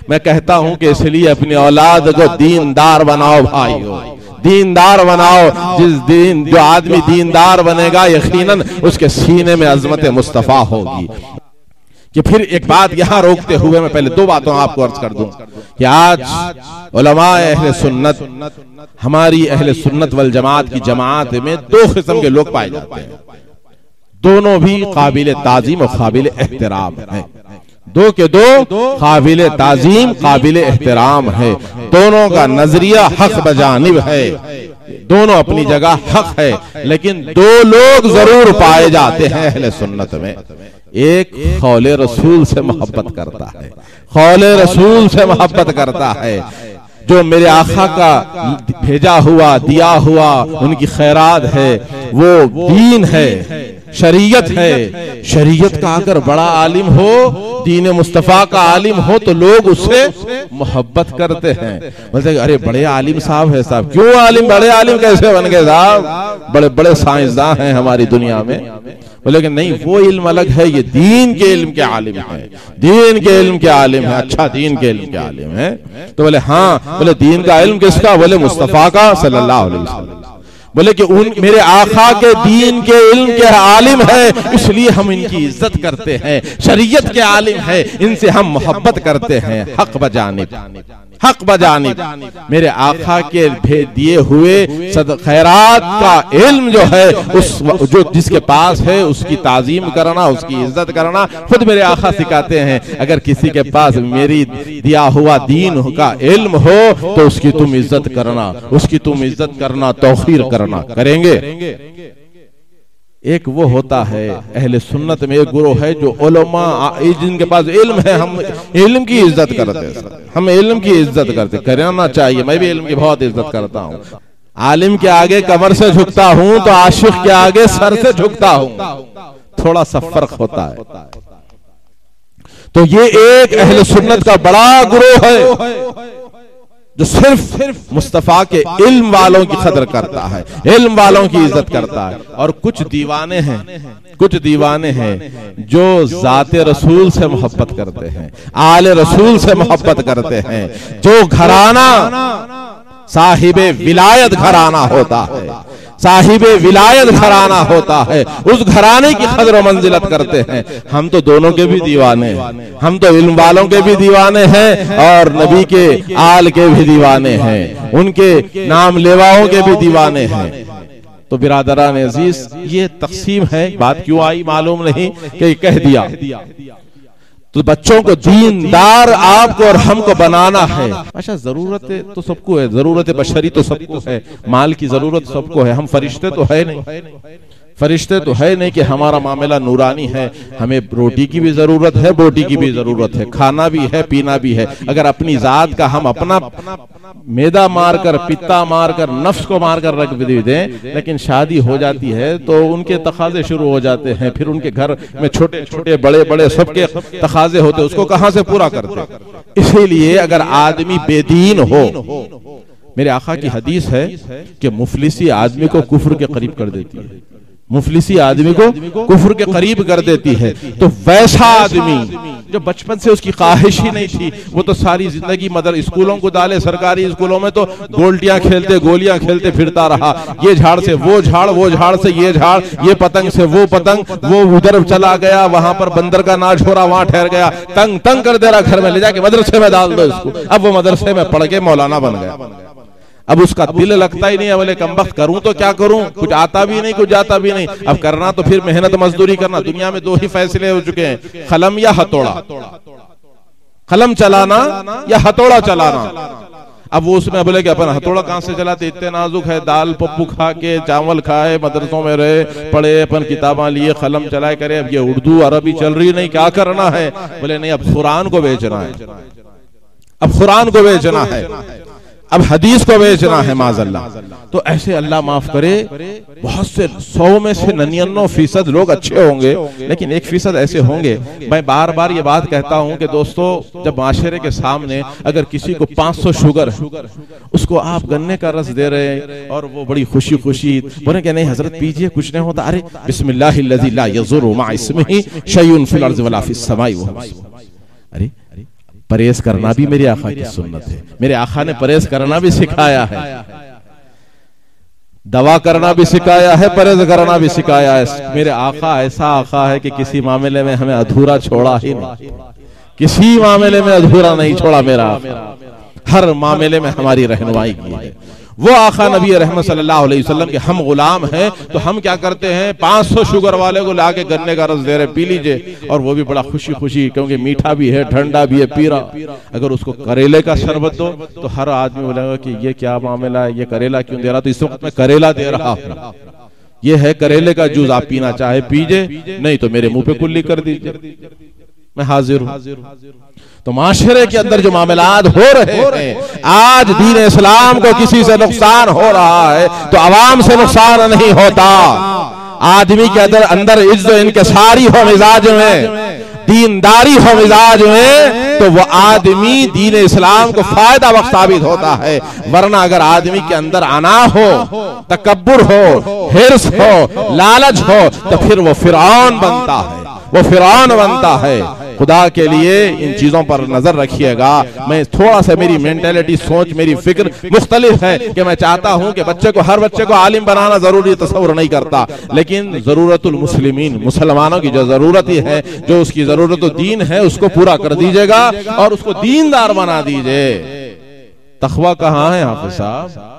मैं कहता हूं कि इसलिए अपनी औलाद को दीनदार बनाओ भाइयों, दीनदार बनाओ। जो आदमी दीनदार बनेगा यकीनन उसके सीने में अजमत मुस्तफा होगी। कि फिर एक बात यहां रोकते हुए मैं पहले दो बातों आपको अर्ज कर दूं कि आज उलमाए अहले सुन्नत, हमारी अहले सुन्नत वल जमात की जमात में दो किस्म के लोग पाए जाते हैं, दोनों भी काबिल ताजीम और काबिल एहतराम है। दो के दो काबिल ताजीम काबिल एहतराम है, दोनों का नजरिया हक बजानिब है, दोनों अपनी जगह हक है। लेकिन दो लोग जरूर पाए जाते हैं अहले सुन्नत में, एक खौले रसूल से मोहब्बत करता है, खौले रसूल से मोहब्बत करता है, जो मेरे आका का भेजा हुआ दिया हुआ उनकी खैरात है, वो दीन है, शरीयत है। शरीयत का अगर बड़ा आलिम हो, दीन मुस्तफा का आलिम हो, तो लोग उससे मोहब्बत करते हैं। बोलते अरे बड़े आलिम साहब है साहब। क्यों आलिम? बड़े आलिम कैसे बन गए साहब? बड़े बड़े साइंसदान हैं हमारी दुनिया में। बोले कि नहीं, वो इल्म अलग है, ये दीन के इल्म के आलिम है, दीन के इल्म के आलिम है, अच्छा दीन के इल्म के आलिम है। तो बोले हाँ, बोले दीन का इल्म किसका? बोले मुस्तफा का सल्लल्लाहु अलैहि वसल्लम। बोले कि उन मेरे आका के दीन के इल्म के आलिम है, इसलिए हम इनकी इज्जत करते हैं, शरीयत के आलिम है, इनसे हम मोहब्बत करते हैं। हक बजानिब, हक बजानिब मेरे आका के दिए हुए खैरात का इल्म जो है, उस जो जिसके पास है उसकी ताजीम करना, उसकी इज्जत करना खुद मेरे आका सिखाते हैं। अगर किसी के पास मेरी दिया हुआ दीन का इल्म हो तो उसकी तुम इज्जत करना, उसकी तुम इज्जत करना, तौखीर करना, करेंगे। एक वो होता है अहले सुन्नत में एक गुरु है जो उलमा, जिनके पास इल्म है, हम इल्म की इज्जत करते हैं, हम इल्म की इज्जत करते, करना चाहिए। मैं भी इल्म की बहुत इज्जत करता हूँ। आलिम के आगे कमर से झुकता हूँ तो आशिक के आगे सर से झुकता हूँ, थोड़ा सा फर्क होता है। तो ये एक अहले सुन्नत का बड़ा गुरु है जो सिर्फ मुस्तफा के इल्म वालों की कदर करता है, इल्म वालों की इज्जत करता है। और कुछ दीवाने हैं, कुछ दीवाने हैं जो जाते रसूल से मोहब्बत करते हैं, आले रसूल से मोहब्बत करते हैं, जो घराना साहिबे विलायत घराना होता है, साहिबे विलायत घराना होता है, उस घराने की कदर मंजिलत करते हैं। हम तो दोनों के भी दीवाने हैं, हम तो इल्म वालों के भी दीवाने हैं और नबी के आल के भी दीवाने हैं, उनके नाम लेवाओं के भी दीवाने हैं। तो बिरादरान अजीज, ये तकसीम है, बात क्यों आई मालूम नहीं कि कह दिया। तो बच्चों को दीनदार आपको और हमको बनाना है। अच्छा, जरूरत तो सबको है, जरूरत बशरी तो सबको है, माल की जरूरत सबको है, हम फरिश्ते तो है नहीं, फरिश्ते तो है नहीं कि हमारा मामला नूरानी है। हमें रोटी की भी जरूरत है, बोटी की भी जरूरत है, खाना भी है, पीना भी है। अगर अपनी जात का हम अपना मैदा मारकर, पित्ता मारकर, नफ्स को मारकर रख भी दें, लेकिन शादी हो जाती है तो उनके तकाजे शुरू हो जाते हैं, फिर उनके घर में छोटे छोटे बड़े बड़े सबके तकाजे होते, उसको कहां से पूरा करते। इसीलिए अगर आदमी बेदीन हो, मेरे आका की हदीस है कि मुफलिसी आदमी को कुफ्र के करीब कर देती है, मुफलिसी आदमी को कुफ्र के करीब कर देती है। तो वैसा आदमी जो बचपन से उसकी ख्वाहिश ही नहीं थी, वो तो सारी जिंदगी मदर स्कूलों को डाले, सरकारी स्कूलों में तो गोल्टियां खेलते, गोलियां खेलते फिरता रहा, ये झाड़ से वो झाड़, वो झाड़ से ये झाड़, ये पतंग से वो पतंग, वो उधर चला गया, वहां पर बंदर का नाच हो रहा, वहां ठहर गया, तंग तंग कर दे रहा, घर में ले जाके मदरसे में डाल दो इसको। अब वो मदरसे में पढ़ के मौलाना बन गया, अब उसका दिल लगता ही नहीं है। बोले कमबख्त करूं तो क्या करूं, कुछ आता भी नहीं, कुछ जाता भी नहीं। अब करना तो फिर मेहनत मजदूरी करना। दुनिया में दो ही फैसले हो चुके हैं, कलम या हथौड़ा, कलम चलाना या हथौड़ा चलाना। अब वो उसमें बोले कि अपन हथौड़ा कहां से चलाते, इतने नाजुक है, दाल पप्पू खा के, चावल खाए, मदरसों में रहे, पढ़े, अपन किताबा लिए, कलम चलाए करे। अब ये उर्दू अरबी चल रही नहीं, क्या करना है? बोले नहीं, अब कुरान को बेचना है, अब कुरान को बेचना है, अब हदीस को बेचना है माज़अल्लाह। तो ऐसे अल्लाह माफ करे, बहुत से 100 में से 99% लोग अच्छे होंगे, लेकिन 1% ऐसे होंगे। मैं बार बार ये बात कहता हूं कि दोस्तों, जब माशरे के सामने अगर किसी को 500 शुगर है, उसको आप गन्ने का रस दे रहे हैं और वो बड़ी खुशी खुशी बोले कि नहीं हजरत पीजिए, कुछ नहीं होता। अरे बिस्मिल्लाहिल्लज़ी ला यज़ुरु मा इस्मिही शैउन फिल अर्ज़ि वला फिस समाई। अरे परहेज करना भी मेरे आका की सुन्नत है, मेरे आका ने परहेज करना भी सिखाया है, दवा करना भी सिखाया है, परहेज करना भी सिखाया है। मेरे आका ऐसा आका है कि किसी मामले में हमें अधूरा छोड़ा ही नहीं, किसी मामले में अधूरा नहीं छोड़ा मेरा आका, हर मामले में हमारी रहनुमाई की है। वो आका नबी रहमत सल्लल्लाहु अलैहि वसल्लम के हम गुलाम हैं, तो हम क्या करते हैं, 500 शुगर वाले को लाके गन्ने का रस दे रहे, पी लीजिए, और वो भी बड़ा खुशी खुशी, क्योंकि मीठा भी है, ठंडा भी है, पी रहा। अगर उसको करेले का शरबत दो तो हर आदमी बोलेगा कि ये क्या मामला है, ये करेला क्यों दे रहा, तो इस वक्त मैं करेला दे रहा हूं। ये है करेले का जूस, आप पीना चाहे पीजिए, नहीं तो मेरे मुंह पे कुल्ली कर दीजिए, मैं हाजिर हूं। तो माशरे के अंदर जो मामलात हो रहे हैं, आज दीन इस्लाम को किसी से नुकसान हो रहा है तो आवाम से नुकसान नहीं होता। आदमी के अंदर इज्जत इनकिसारी हो मिजाज में, दीनदारी हो मिजाज में, तो वह आदमी दीन इस्लाम को फायदा बख्श साबित होता है। वरना अगर आदमी के अंदर अना हो, तकब्बुर हो, हिर्स हो, लालच हो, तो फिर वो फिरौन बनता है, वो फिरौन बनता है। खुदा के लिए इन चीजों पर नजर रखिएगा। मैं थोड़ा सा, मेरी मेंटेलिटी, सोच, मेरी फिक्र मुख्तलिफ है कि मैं चाहता हूं कि बच्चे को, हर बच्चे को आलिम बनाना जरूरी तस्वुर नहीं करता, लेकिन जरूरतुल मुस्लिमीन, मुसलमानों की जो जरूरत ही है, जो उसकी जरूरत दीन है, उसको पूरा कर दीजिएगा और उसको दीनदार बना दीजिए। तकवा कहाँ है हाफिज साहब?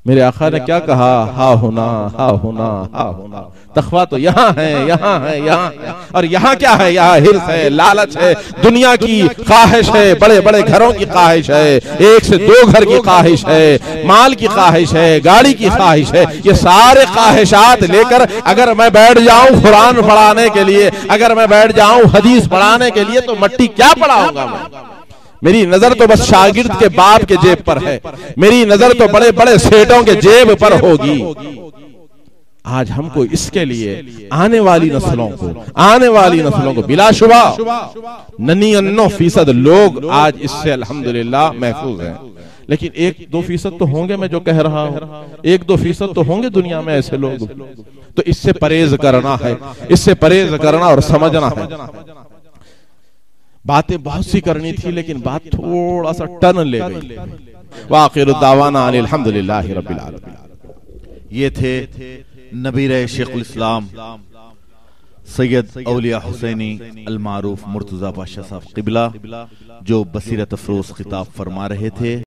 मेरे आका ने क्या कहा? हा होना, हा होना, हा होना। तकवा तो यहाँ है, यहाँ है, यहाँ है। और यहाँ क्या है? यहाँ हिर्स है, लालच है, दुनिया की ख्वाहिश है, बड़े बड़े घरों की ख्वाहिश है, एक से दो घर की ख्वाहिश है, माल की ख्वाहिश है, गाड़ी की ख्वाहिश है। ये सारे ख्वाहिशात लेकर अगर मैं बैठ जाऊं कुरान पढ़ाने के लिए, अगर मैं बैठ जाऊं हदीस पढ़ाने के लिए, तो मट्टी क्या पढ़ाऊंगा मैं? मेरी नजर तो बस शागिर्द के बाप के जेब पर है, मेरी नजर तो बड़े बड़े सेठों के जेब पर होगी। आज हमको इसके लिए आने वाली नस्लों को बिलाशुबा 99% लोग आज इससे अल्हम्दुलिल्लाह महफूज हैं। लेकिन 1-2% तो होंगे, मैं जो कह रहा हूं 1-2% तो होंगे दुनिया में ऐसे लोग। तो इससे परहेज करना है, इससे परहेज करना और समझना है। बातें बहुत सी करनी थी, लेकिन बात थोड़ा सा टर्न ले गई। वाखिर दावाना अल्हम्दुलिल्लाहि रब्बिल आलमीन। ये थे नबीर शेखुल इस्लाम सैयद औलिया हुसैनी अल मारूफ मुर्तजा पाशा साहब क़िबला, जो बसीरत अफरोज खिताब फरमा रहे थे।